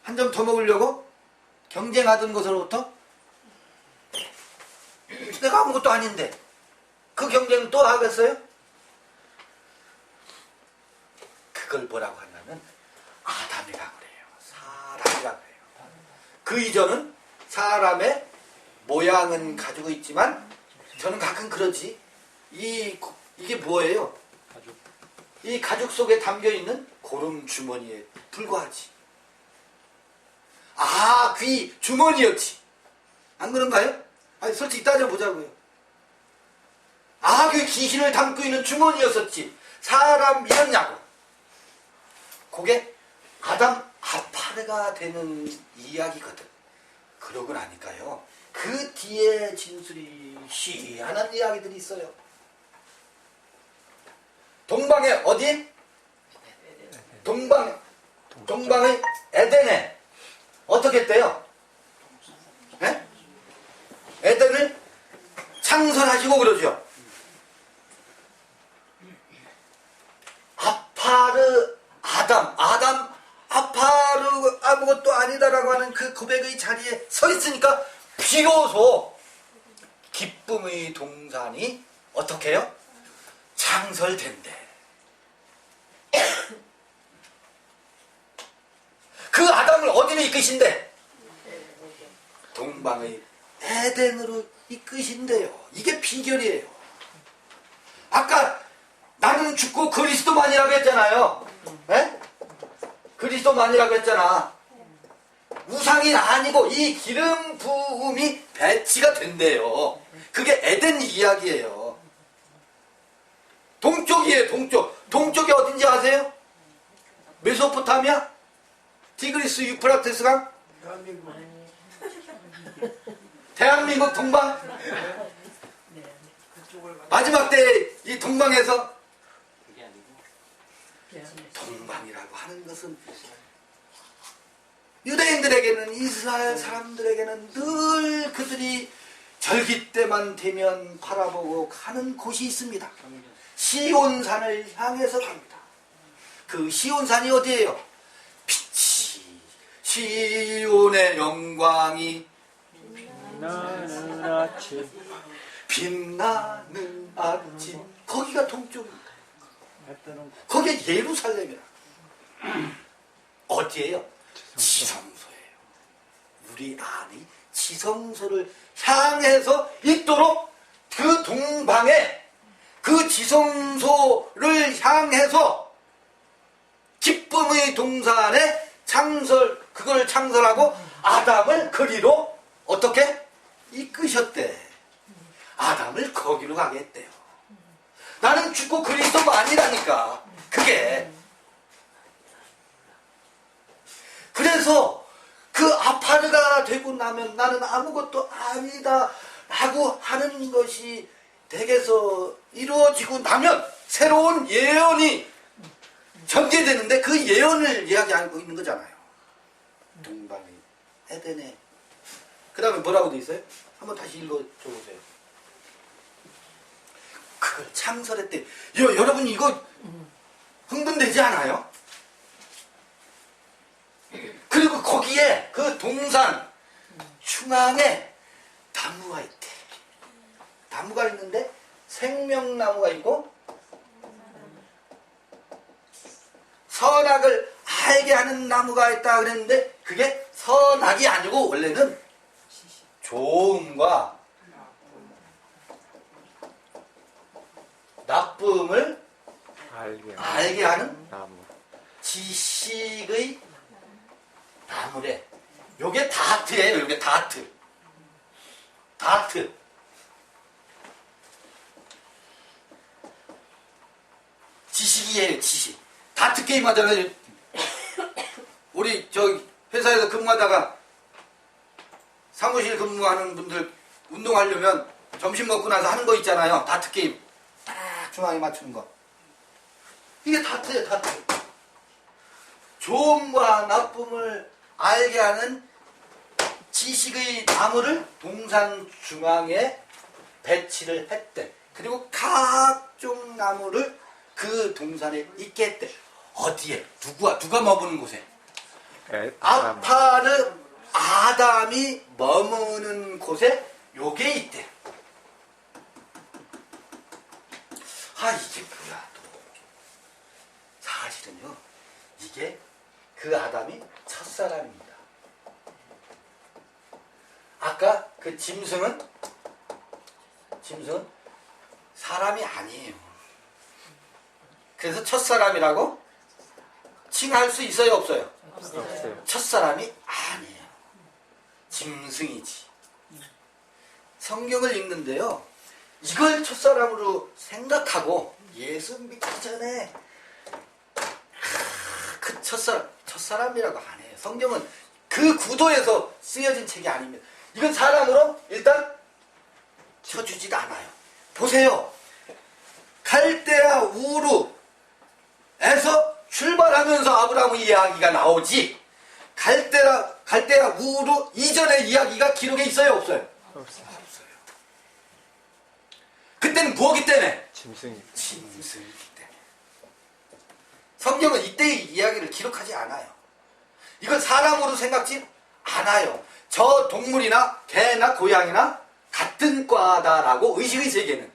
한 점 더 먹으려고 경쟁하던 것으로부터 내가 아무것도 아닌데 그 경쟁을 또 하겠어요? 그걸 뭐라고 하냐면 아담이라고 그래요. 사람이라고 그래요. 그 이전은 사람의 모양은 가지고 있지만 저는 가끔 그러지. 이게 뭐예요? 이 가죽 속에 담겨있는 고름 주머니에 불과하지. 아, 귀 주머니였지. 안 그런가요? 아니, 솔직히 따져보자고요. 아, 그 귀신을 담고 있는 주머니였었지. 사람이었냐고. 그게 아담 아파르가 되는 이야기거든. 그러고 나니까요, 그 뒤에 진술이 희한한 이야기들이 있어요. 동방에 어디? 동방의 에덴에 어떻게 했대요? 에? 에덴을 창설하시고 그러죠. 아담 아파르 아무것도 아니다라고 하는 그 고백의 자리에 서 있으니까 비로소 기쁨의 동산이 어떻게 해요? 창설된대. 그 아담을 어디로 이끄신대? 동방의 에덴으로 이끄신대요. 이게 비결이에요. 아까 나는 죽고 그리스도만이라고 했잖아요. 에? 그리스도만이라고 했잖아. 우상이 아니고 이 기름 부음이 배치가 된대요. 그게 에덴 이야기예요. 동쪽이에요. 동쪽이 어딘지 아세요? 메소포타미아? 티그리스 유프라테스 강? 대한민국 동방? 마지막 때 이 동방에서 동방이라고 하는 것은 유대인들에게는, 이스라엘 사람들에게는 늘 그들이 절기 때만 되면 바라보고 가는 곳이 있습니다. 시온산을 향해서 갑니다. 그 시온산이 어디예요? 빛이, 시온의 영광이 빛나는 아침. 빛나는 아침. 거기가 동쪽입니다. 거기가 예루살렘이라. 어디예요? 지성소예요. 우리 안이 지성소를 향해서 있도록 그 동방에 그 지성소를 향해서 기쁨의 동산에 그걸 창설하고 아담을 거기로 어떻게? 이끄셨대. 아담을 거기로 가게 했대요. 나는 죽고 그리스도만이라니까. 그게. 그래서 그 아파르가 되고 나면 나는 아무것도 아니다 라고 하는 것이 댁에서 이루어지고 나면 새로운 예언이 전개되는데 그 예언을 이야기하고 있는 거잖아요. 동방의 에덴에. 그 다음에 뭐라고 돼 있어요? 한번 다시 읽어줘 보세요. 그걸 창설했대. 여러분 이거 흥분되지 않아요? 그리고 거기에 그 동산 중앙에 나무가 있대. 나무가 있는데 생명나무가 있고 선악을 알게 하는 나무가 있다 그랬는데 그게 선악이 아니고 원래는 좋음과 나쁨을 알게 하는 나무. 지식의 나무래. 요게 다트예요. 요게 다트. 다트. 지식이에요. 지식. 다트 게임 하잖아요. 우리 저 회사에서 근무하다가 사무실 근무하는 분들 운동하려면 점심 먹고 나서 하는 거 있잖아요. 다트 게임. 딱 중앙에 맞추는 거. 이게 다트예요. 다트. 좋음과 나쁨을 알게 하는 지식의 나무를 동산 중앙에 배치를 했대. 그리고 각종 나무를 그 동산에 있게 했대. 어디에? 누가 머무는 곳에? 아파르 아담이 머무는 곳에 요게 있대. 이게 뭐야 또. 사실은요. 이게 그 아담이 첫사람입니다. 아까 그 짐승은 사람이 아니에요. 그래서 첫사람이라고 칭할 수 있어요, 없어요? 없어요. 첫사람이 아니에요. 짐승이지. 성경을 읽는데요. 이걸 첫사람으로 생각하고 예수 믿기 전에 그 첫사람이라고 안 해요. 성경은 그 구도에서 쓰여진 책이 아닙니다. 이건 사람으로 일단 쳐주지도 않아요. 보세요. 갈대아 우르에서 출발하면서 아브라함의 이야기가 나오지. 갈대아 우르 이전의 이야기가 기록에 있어요, 없어요? 없어요. 그때는 뭐기 때문에? 짐승이. 짐승이기 때문에. 성경은 이때의 이야기를 기록하지 않아요. 이건 사람으로 생각지 않아요. 저 동물이나 개나 고양이나 같은 과다라고 의식의 세계는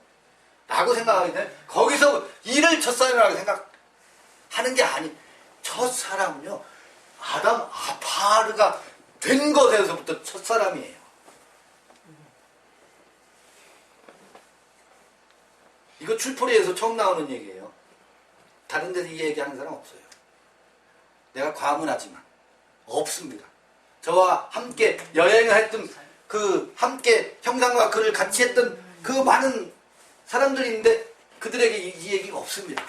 라고 생각하기 때문에 거기서 이를 첫사람이라고 생각하는 게 아니. 첫사람은요 아담 아파르가 된 것에서부터 첫사람이에요. 이거 출포리에서 처음 나오는 얘기예요. 다른 데서 이 얘기하는 사람 없어요. 내가 과문하지만 없습니다. 저와 함께 여행을 했던 그 함께 형상과 글을 같이 했던 그 많은 사람들이 있는데 그들에게 이 얘기가 없습니다.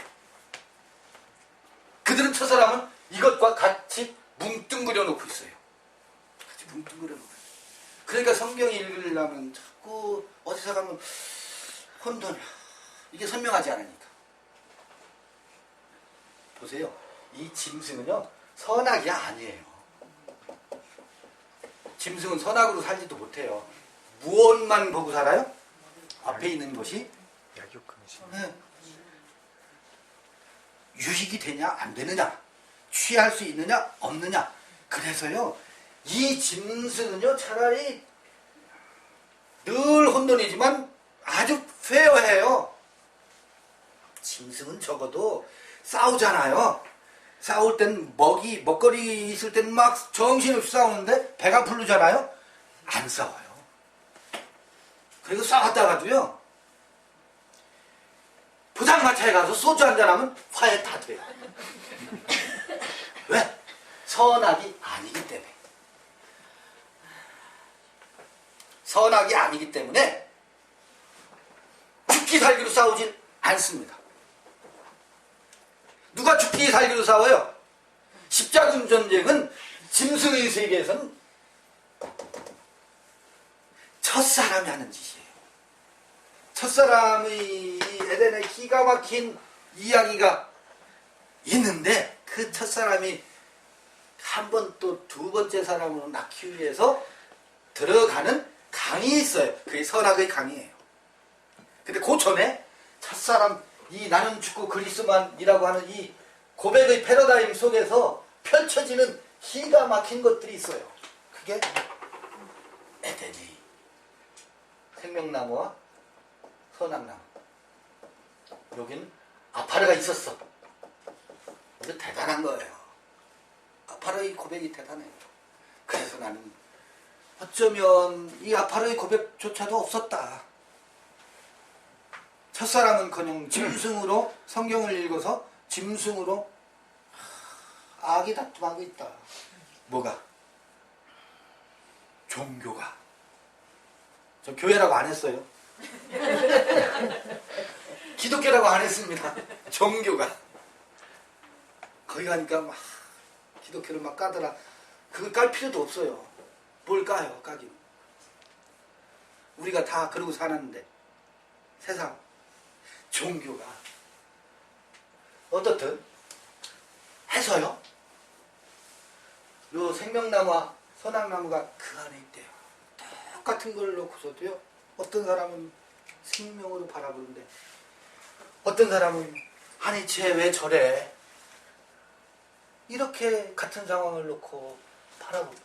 그들은 첫사람은 이것과 같이 뭉뚱그려 놓고 있어요. 같이 뭉뚱그려 놓고 있어요. 그러니까 성경 읽으려면 자꾸 어디서 가면 혼돈이야. 이게 선명하지 않으니까. 보세요. 이 짐승은요 선악이 아니에요. 짐승은 선악으로 살지도 못해요. 무엇만 보고 살아요? 앞에 있는 것이 약육강신. 유익이 되냐 안 되느냐, 취할 수 있느냐 없느냐. 그래서요 이 짐승은요 차라리 늘 혼돈이지만 아주 페어해요. 짐승은 적어도 싸우잖아요. 싸울 땐 먹거리 있을 땐 막 정신없이 싸우는데 배가 부르잖아요. 안 싸워요. 그리고 싸웠다가도요 포장마차에 가서 소주 한잔하면 화해 다 돼요. 왜? 선악이 아니기 때문에. 선악이 아니기 때문에 죽기 살기로 싸우진 않습니다. 누가 죽기 살기로 싸워요? 십자군 전쟁은 짐승의 세계에서는 첫사람이 하는 짓이에요. 첫사람의 에덴의 기가 막힌 이야기가 있는데 그 첫사람이 한 번 또 두 번째 사람으로 낳기 위해서 들어가는 강이 있어요. 그게 선악의 강이에요. 근데 그 전에 첫사람 이 나는 죽고 그리스만이라고 하는 이 고백의 패러다임 속에서 펼쳐지는 기가 막힌 것들이 있어요. 그게 에덴이 생명나무와 선악나무. 여긴 아파르가 있었어. 이거 대단한 거예요. 아파르의 고백이 대단해요. 그래서 나는 어쩌면 이 아파르의 고백조차도 없었다. 첫사람은커녕 짐승으로 성경을 읽어서 짐승으로 악이 다툼하고 있다. 뭐가? 종교가. 저 교회라고 안 했어요. 기독교라고 안 했습니다. 종교가. 거기 가니까 막 기독교를 막 까더라. 그걸 깔 필요도 없어요. 뭘 까요, 까긴. 우리가 다 그러고 사는데 세상 종교가 어떻든 해서요. 요 생명나무와 선악나무가 그 안에 있대요. 똑같은 걸 놓고서도요. 어떤 사람은 생명으로 바라보는데 어떤 사람은 아니 쟤 왜 저래? 이렇게 같은 상황을 놓고 바라봅니다.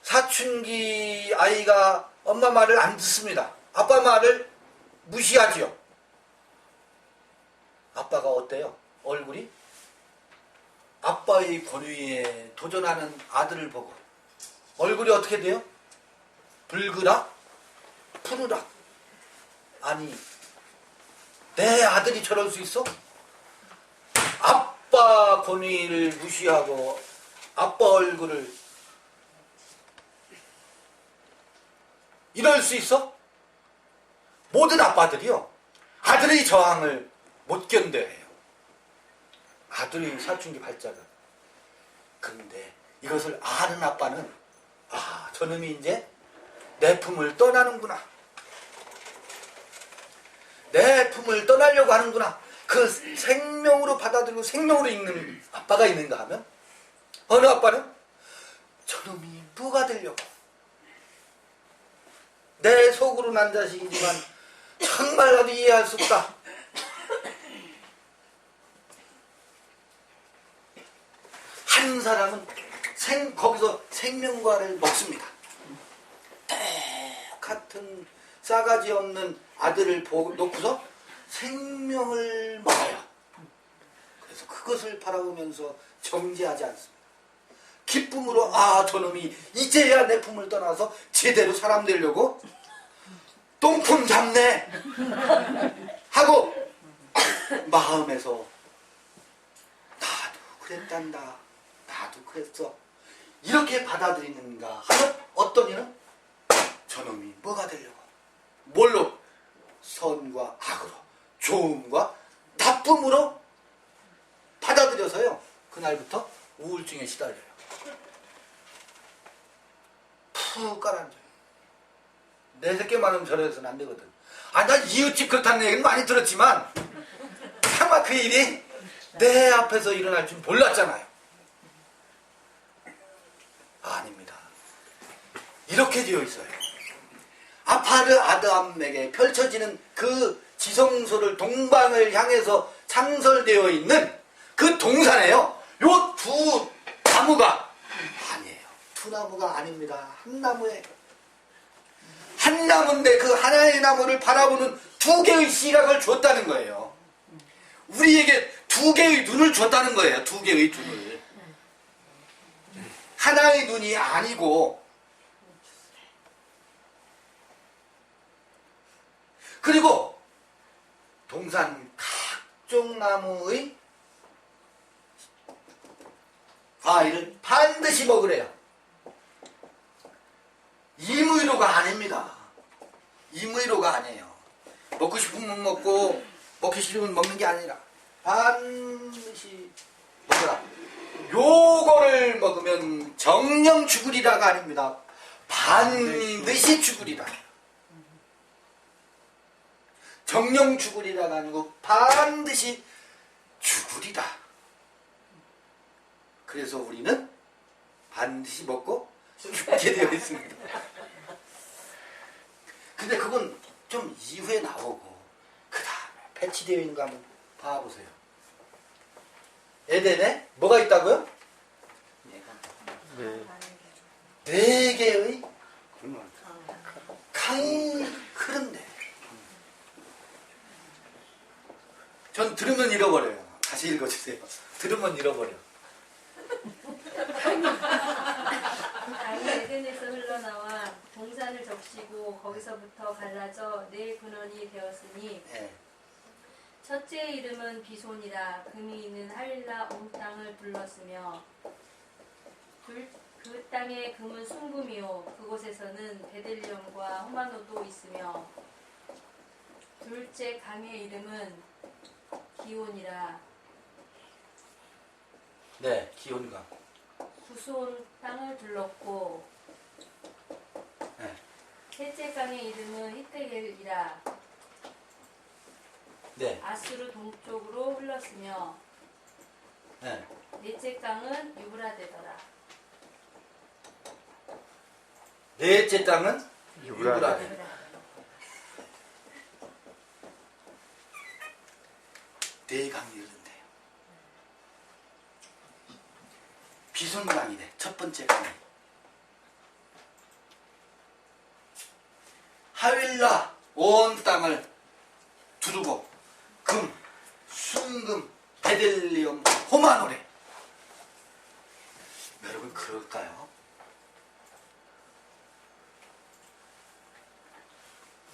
사춘기 아이가 엄마 말을 안 듣습니다. 아빠 말을 무시하지요. 아빠가 어때요? 얼굴이? 아빠의 권위에 도전하는 아들을 보고 얼굴이 어떻게 돼요? 붉으라? 푸르라? 아니 내 아들이 저럴 수 있어? 아빠 권위를 무시하고 아빠 얼굴을 이럴 수 있어? 모든 아빠들이요. 아들의 저항을 못 견뎌해요. 아들의 사춘기 발작은. 그런데 이것을 아는 아빠는 아, 저놈이 이제 내 품을 떠나는구나. 내 품을 떠나려고 하는구나. 그 생명으로 받아들이고 생명으로 읽는 아빠가 있는가 하면 어느 아빠는 저놈이 뭐가 되려고 내 속으로 난 자식이지만 정말 나도 이해할 수 없다. 한 사람은 거기서 생명과를 먹습니다. 똑같은 싸가지 없는 아들을 놓고서 생명을 먹어요. 그래서 그것을 바라보면서 정죄하지 않습니다. 기쁨으로 아 저놈이 이제야 내 품을 떠나서 제대로 사람 되려고 똥품 잡네 하고 마음에서 나도 그랬단다. 나도 그랬어. 이렇게 받아들이는가 하면 어떤 이는 저놈이 뭐가 되려고 뭘로 선과 악으로 좋음과 나쁨으로 받아들여서요. 그날부터 우울증에 시달려요. 푹 깔아앉아요. 내 새끼 말하면 저래서는 안 되거든. 아, 난 이웃집 그렇다는 얘기는 많이 들었지만 차마 그 일이 내 앞에서 일어날 줄 몰랐잖아요. 아닙니다. 이렇게 되어 있어요. 아파르 아담에게 펼쳐지는 그 지성소를 동방을 향해서 창설되어 있는 그 동산에요. 요 두 나무가 아니에요. 두 나무가 아닙니다. 한 나무에 한 나무인데 그 하나의 나무를 바라보는 두 개의 시각을 줬다는 거예요. 우리에게 두 개의 눈을 줬다는 거예요. 두 개의 눈을. 하나의 눈이 아니고 그리고 동산 각종 나무의 과일을 반드시 먹으래요. 임의로가 아닙니다. 임의로가 아니에요. 먹고 싶으면 먹고 먹기 싫으면 먹는 게 아니라 반드시 먹으라. 요거를 먹으면 정령 죽으리라가 아닙니다. 반드시 죽으리라. 정령 죽으리라가 아니고 반드시 죽으리라. 그래서 우리는 반드시 먹고 죽게 되어 있습니다. 근데 그건 좀 이후에 나오고 그 다음에 배치되어 있는 거 한번 봐보세요. 에덴에 뭐가 있다고요? 네. 4개의 강이 흐른대. 전 들으면 잃어버려요. 다시 읽어주세요. 들으면 잃어버려. 강이 에덴에서 흘러나와 동산을 적시고 거기서부터 갈라져 네 근원이 되었으니 네. 첫째의 이름은 비손이라 금이 있는 하윌라 온 땅을 둘렀으며 그 땅의 금은 순금이요 그곳에서는 베들리엄과 호마노도 있으며 둘째 강의 이름은 기온이라 네, 기온강. 구스온 땅을 둘렀고 네. 셋째 강의 이름은 히트겔이라 네. 아수르 동쪽으로 흘렀으며 네. 넷째 강은 유브라데더라. 넷째 땅은 유브라데. 유브라데. 네 강이 흐른대요. 비손강이네. 첫 번째 강이. 하윌라 온 땅을 두르고 금, 순금, 베들리엄, 호마노래. 여러분 그럴까요?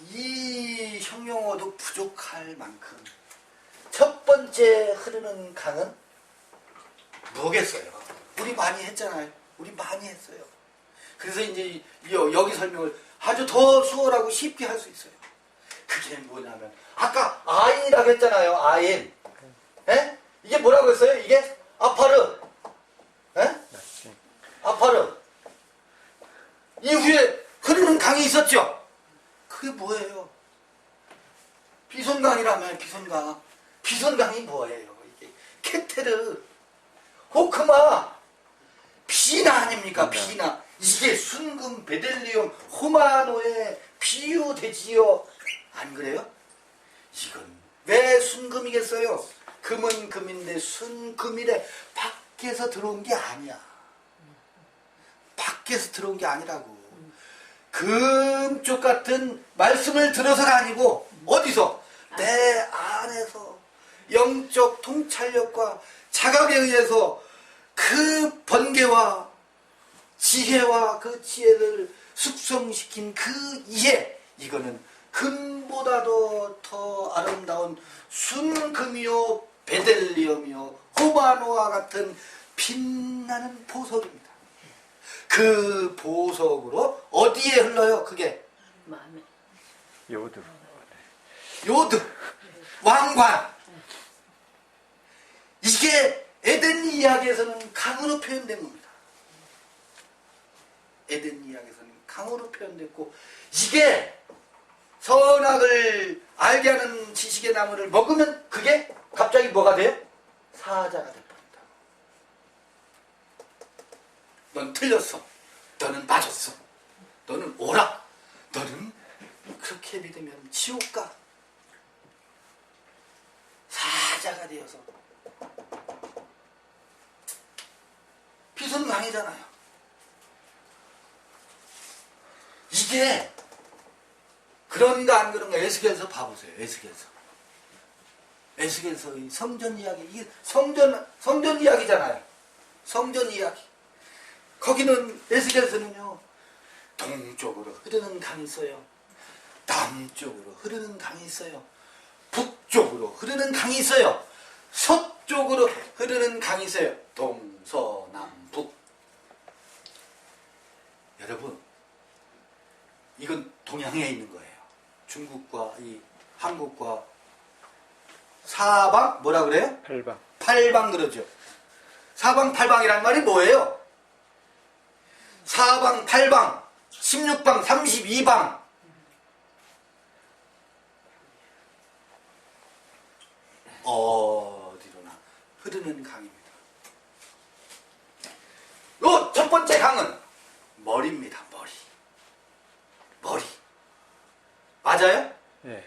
이 형용어도 부족할 만큼 첫 번째 흐르는 강은 뭐겠어요? 우리 많이 했잖아요. 우리 많이 했어요. 그래서 이제 여기 설명을 아주 더 수월하고 쉽게 할 수 있어요. 그게 뭐냐면 아까 아인이라고 했잖아요. 아인. 에? 이게 뭐라고 했어요? 이게 아파르. 에? 아파르. 이후에 흐르는 강이 있었죠. 그게 뭐예요? 비손강이라면 비손강. 비손강이 뭐예요? 이게 케테르, 호크마, 비나 아닙니까? 비나. 이게 순금, 베들리엄, 호마노에 비유되지요. 안 그래요? 이건 왜 순금이겠어요? 금은 금인데 순금이래. 밖에서 들어온 게 아니야. 밖에서 들어온 게 아니라고. 금쪽 같은 말씀을 들어서가 아니고 어디서? 내 안에서 영적 통찰력과 자각에 의해서 그 번개와 지혜와 그 지혜를 숙성시킨 그 이해, 이거는 금보다도 더 아름다운 순금이요 베델리엄이요 호마노와 같은 빛나는 보석입니다. 그 보석으로 어디에 흘러요? 그게 마음에. 요드. 요드, 왕관. 이게 에덴 이야기에서는 강으로 표현된 겁니다. 에덴 이야기에서는 강으로 표현됐고, 이게 선악을 알게 하는 지식의 나무를 먹으면 그게 갑자기 뭐가 돼요? 사자가 돼버린다. 넌 틀렸어. 너는 빠졌어. 너는 오라. 너는 그렇게 믿으면 지옥 가. 사자가 되어서 비선강이잖아요. 이게 그런가 안 그런가 에스겔서 봐보세요. 에스겔서의 성전 이야기. 이게 성전 이야기잖아요. 성전 이야기. 거기는 에스겔서는요 동쪽으로 흐르는 강이 있어요. 남쪽으로 흐르는 강이 있어요. 북쪽으로 흐르는 강이 있어요. 서쪽으로 흐르는 강이 있어요. 동서남북. 여러분, 이건 동양에 있는 거예요. 중국과 이 한국과 사방 뭐라 그래요? 팔방. 팔방 그러죠. 사방팔방이란 말이 뭐예요? 사방팔방 16방 32방 어디로나 흐르는 강입니다. 요 첫 번째 강은 머리입니다. 머리. 맞아요? 예.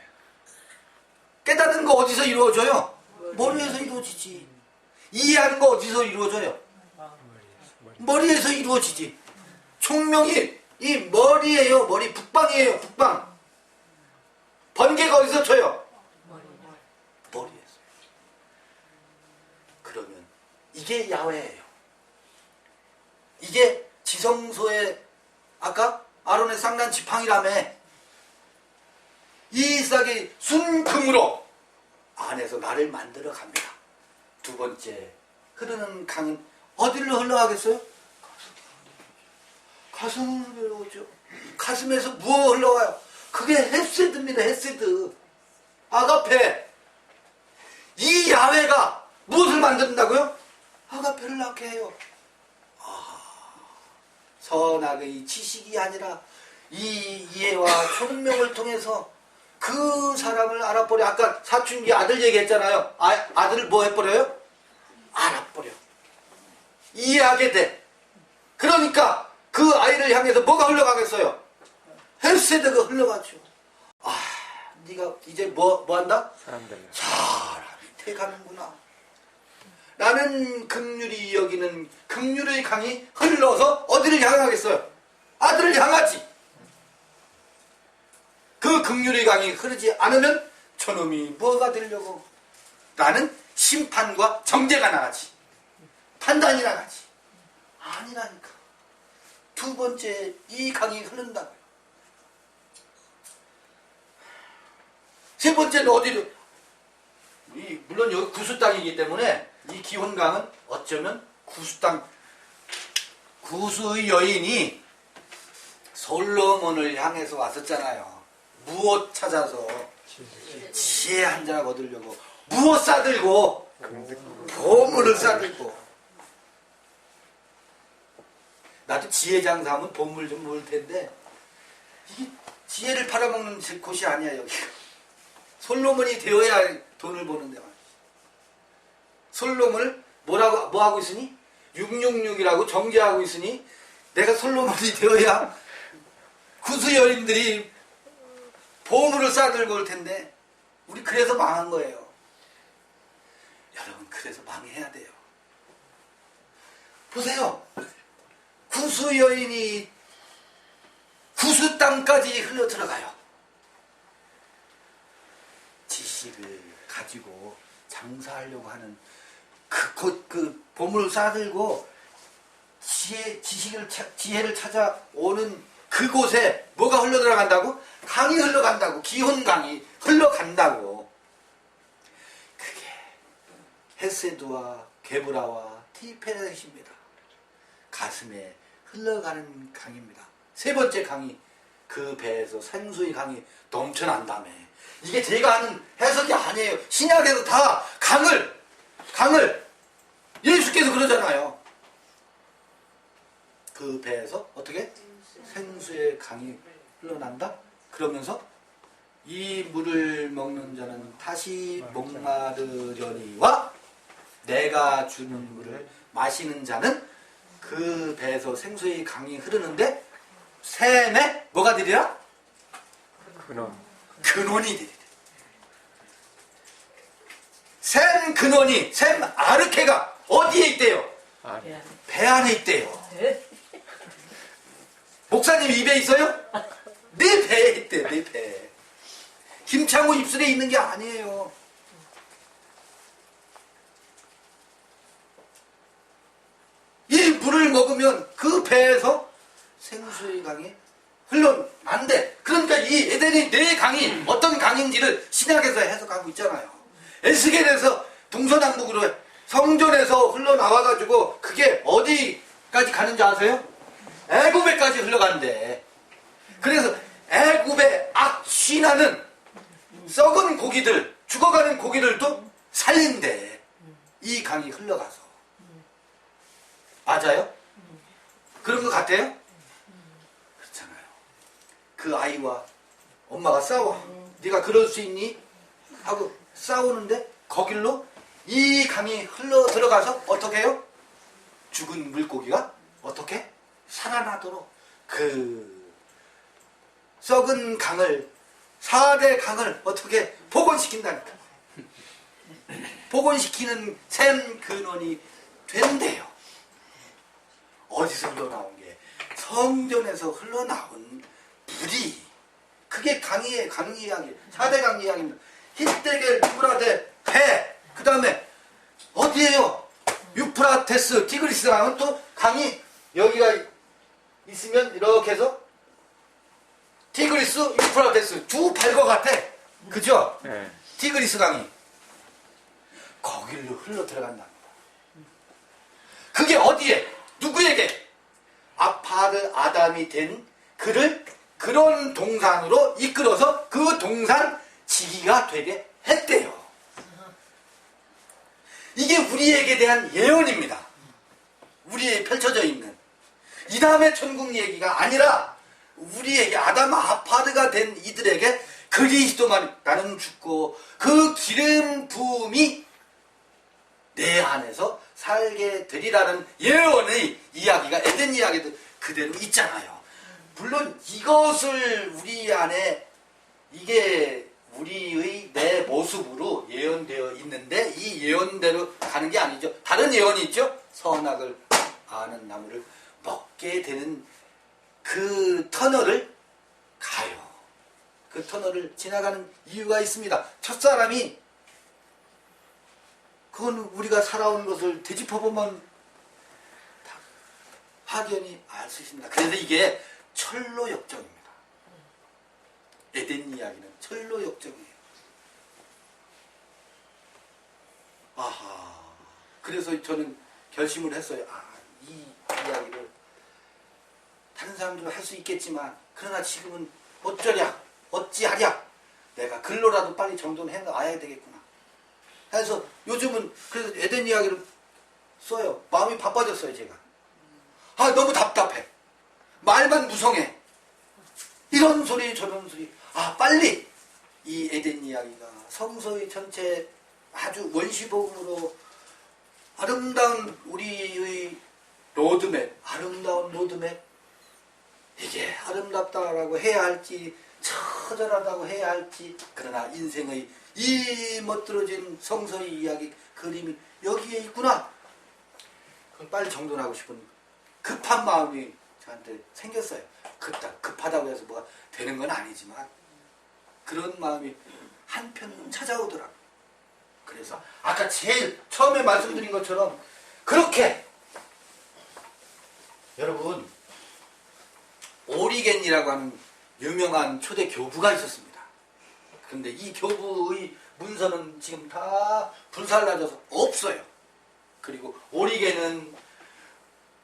깨닫는 거 어디서 이루어져요? 머리에서 이루어지지. 이해하는 거 어디서 이루어져요? 머리에서 이루어지지. 총명이 이 머리예요. 머리 북방이에요. 북방. 번개가 어디서 쳐요? 머리에서. 그러면 이게 야훼예요. 이게 지성소의 아까 아론의 쌍난 지팡이라며 이 싹이 순금으로 안에서 나를 만들어 갑니다. 두 번째 흐르는 강은 어디로 흘러가겠어요? 가슴으로 흘러오죠. 가슴에서 무엇 흘러와요? 그게 헤세드입니다. 헤세드. 아가페. 이 야훼가 무엇을 만든다고요? 아가페를 낳게 해요. 선악의 지식이 아니라 이 이해와 총명을 통해서 그 사람을 알아버려. 아까 사춘기 아들 얘기했잖아요. 아들을 뭐 해버려요? 알아버려. 이해하게 돼. 그러니까 그 아이를 향해서 뭐가 흘러가겠어요? 헤세드가 흘러가죠. 네가 이제 뭐 한다? 사람들. 사람이 돼가는구나. 나는 긍휼히 여기는 긍휼의 강이 흘러서 어디를 향하겠어요? 아들을 향하지. 그 긍휼의 강이 흐르지 않으면 저놈이 뭐가 되려고? 나는 심판과 정죄가 나가지. 판단이 나가지. 아니라니까. 두 번째 이 강이 흐른다고요. 세 번째는 어디로? 물론 여기 구수 땅이기 때문에 이 기혼강은 어쩌면 구수 땅, 구수의 여인이 솔로몬을 향해서 왔었잖아요. 무엇 찾아서 지혜 한 자락 얻으려고 무엇 싸들고 보물을 싸들고. 나도 지혜 장사하면 보물 좀 모을 텐데 이게 지혜를 팔아먹는 곳이 아니야. 여기가 솔로몬이 되어야 돈을 버는데 말이야. 솔로몬을 뭐 하고 있으니? 666이라고 정죄하고 있으니 내가 솔로몬이 되어야 구수 여인들이 보물을 싸들고 올 텐데 우리 그래서 망한 거예요. 여러분 그래서 망해야 돼요. 보세요. 구수 여인이 구수 땅까지 흘러 들어가요. 지식을 가지고 장사하려고 하는 그 보물을 싸들고 지혜를 찾아오는 그곳에 뭐가 흘러 들어간다고? 강이 흘러간다고. 기혼강이 흘러간다고. 그게 헤세드와 게브라와 티페렛입니다. 가슴에 흘러가는 강입니다. 세 번째 강이 그 배에서 생수의 강이 넘쳐난다며. 이게 제가 하는 해석이 아니에요. 신약에서 다 강을 예수께서 그러잖아요. 그 배에서 어떻게? 생수의 강이 흘러난다? 그러면서 이 물을 먹는 자는 다시 목마르려니와 내가 주는 물을 마시는 자는 그 배에서 생수의 강이 흐르는데 샘에 뭐가 되리라? 근원이 되리라. 샘 근원이, 샘 아르케가 어디에 있대요? 배 안에 있대요. 목사님 입에 있어요? 내 배에 있대. 내 배. 김창호 입술에 있는 게 아니에요. 이 물을 먹으면 그 배에서 생수의 강이 흘러난대. 그러니까 이 에덴이 네 강이 어떤 강인지를 신약에서 해석하고 있잖아요. 에스겔에서 동서남북으로 성전에서 흘러나와가지고 그게 어디까지 가는지 아세요? 애굽에까지 흘러간대. 그래서 애굽의 악취나는 썩은 고기들, 죽어가는 고기들도 살린대. 이 강이 흘러가서. 맞아요? 그런 것 같아요? 그렇잖아요. 그 아이와 엄마가 싸워. 네가 그럴 수 있니? 하고 싸우는데 거길로 이 강이 흘러 들어가서 어떻게 해요? 죽은 물고기가 어떻게? 살아나도록 그 썩은 강을 4대 강을 어떻게 복원시킨다니까. 복원시키는 샘 근원이 된대요. 어디서 흘러나온 게? 성전에서 흘러나온 물이. 그게 강 이야기. 4대 강 이야기입니다. 히데겔, 유브라데, 배. 그 다음에 어디에요? 유프라테스, 티그리스라는 또 강이 여기가 있으면 이렇게 해서 티그리스, 유프라테스 두 발과 같아. 그죠? 네. 티그리스 강이 거길로 흘러 들어간답니다. 그게 어디에? 누구에게? 아파드 아담이 된 그를 그런 동산으로 이끌어서 그 동산 지기가 되게 했대요. 이게 우리에게 대한 예언입니다. 우리에 펼쳐져 있는 이 다음에 천국 얘기가 아니라 우리에게 아담 아파드가 된 이들에게 그리스도만 나는 죽고 그 기름 부음이 내 안에서 살게 되리라는 예언의 이야기가 에덴 이야기도 그대로 있잖아요. 물론 이것을 우리 안에 이게 우리의 내 모습으로 예언되어 있는데 이 예언대로 가는 게 아니죠. 다른 예언이 있죠. 선악을 아는 나무를 먹게 되는 그 터널을 가요. 그 터널을 지나가는 이유가 있습니다. 첫사람이 그건 우리가 살아온 것을 되짚어보면 확연히 알 수 있습니다. 그래서 이게 철로 역정입니다. 에덴 이야기는 철로 역정이에요. 아하. 그래서 저는 결심을 했어요. 이 이야기를 다른 사람들은 할 수 있겠지만 그러나 지금은 어쩌랴 어찌하랴 내가 글로라도 빨리 정돈해 놔야 되겠구나 해서 요즘은 그래서 에덴 이야기를 써요. 마음이 바빠졌어요. 제가 너무 답답해. 말만 무성해. 이런 소리 저런 소리. 빨리 이 에덴 이야기가 성서의 전체 아주 원시복음으로 아름다운 우리의 로드맵, 아름다운 로드맵, 이게 아름답다라고 해야 할지 처절하다고 해야 할지, 그러나 인생의 이 멋들어진 성서의 이야기 그림이 여기에 있구나. 그걸 빨리 정돈하고 싶은 급한 마음이 저한테 생겼어요. 급하다고 해서 뭐가 되는 건 아니지만 그런 마음이 한편 찾아오더라고요. 그래서 아까 제일 처음에 말씀드린 것처럼 그렇게 여러분 오리겐이라고 하는 유명한 초대 교부가 있었습니다. 그런데 이 교부의 문서는 지금 다 불살라져서 없어요. 그리고 오리겐은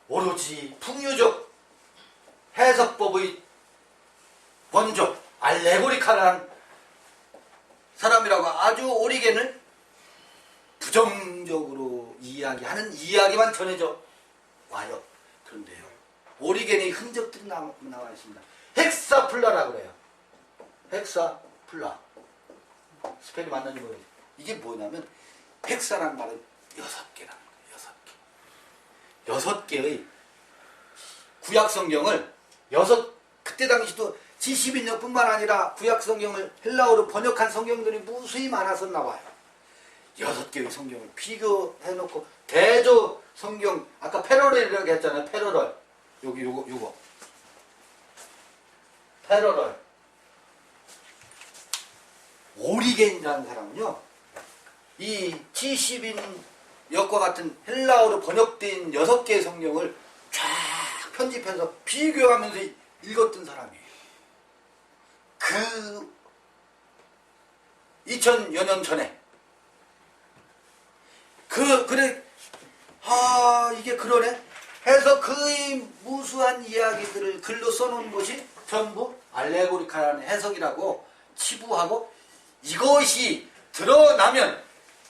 오로지 풍유적 해석법의 원조 알레고리카라는 사람이라고 아주 오리겐을 부정적으로 이야기하는 이야기만 전해져 와요. 그런데요, 오리겐의 흔적들이 나와 있습니다. 헥사플라라고 그래요. 헥사플라. 스펠이 맞는지 모르겠어요. 이게 뭐냐면 헥사라는 말은 6개라는 거예요. 6개의 구약 성경을 그때 당시도 G12년뿐만 아니라 구약 성경을 헬라어로 번역한 성경들이 무수히 많았었나 봐요. 6개의 성경을 비교해놓고 대조 성경, 아까 패러렐이라고 했잖아요. 패러렐. 요거. 패러렐. 오리겐이라는 사람은요, 이 G12 역과 같은 헬라어로 번역된 6개의 성경을 쫙 편집해서 비교하면서 읽었던 사람이에요. 그 2000여 년 전에 그래 이게 그러네 해서 그 무수한 이야기들을 글로 써놓은 것이 전부 알레고리카라는 해석이라고 치부하고 이것이 드러나면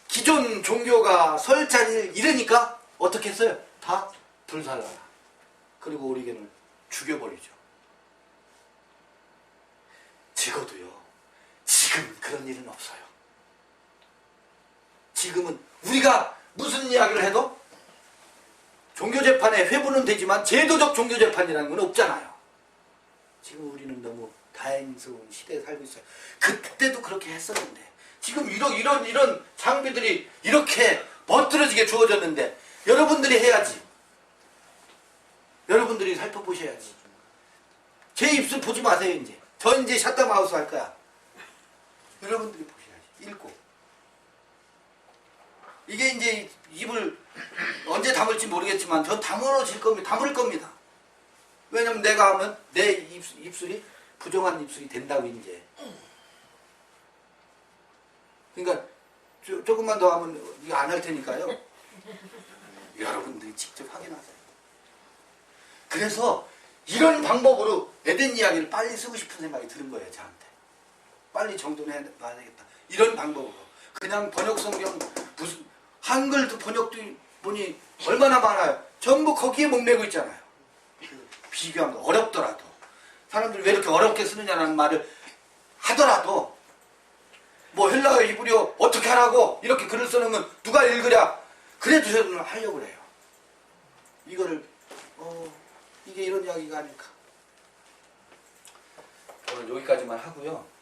기존 종교가 설 자리를 잃으니까 어떻게 했어요? 다 불살라라. 그리고 오리겐을 죽여버리죠. 적어도요. 지금은 그런 일은 없어요. 지금은 우리가 무슨 이야기를 해도 종교재판에 회부는 되지만 제도적 종교재판이라는 건 없잖아요. 지금 우리는 너무 다행스러운 시대에 살고 있어요. 그때도 그렇게 했었는데 지금 이런 장비들이 이렇게 멋들어지게 주어졌는데 여러분들이 해야지. 여러분들이 살펴보셔야지. 제 입술 보지 마세요 이제. 저 이제 샷다마우스 할 거야. 여러분들이 보셔야지. 읽고. 이게 이제 입을 언제 다물지 모르겠지만 전 다물어질 겁니다. 다물 겁니다. 왜냐면 내가 하면 내 입술이 부정한 입술이 된다고 이제. 그러니까 조금만 더 하면 이거 안 할 테니까요. 여러분들이 직접 확인하세요. 그래서 이런 방법으로 에덴 이야기를 빨리 쓰고 싶은 생각이 드는 거예요. 저한테. 빨리 정돈해 봐야 되겠다. 이런 방법으로. 그냥 번역 성경 무슨 한글도 번역도 보니 얼마나 많아요. 전부 거기에 목매고 있잖아요. 비교하면 어렵더라도 사람들이 왜 이렇게 어렵게 쓰느냐는 말을 하더라도 뭐 헬라어 히브리어 어떻게 하라고 이렇게 글을 써놓으면 누가 읽으랴. 그래도 저는 하려고 그래요. 이거를 이게 이런 이야기가 아닐까. 오늘 여기까지만 하고요.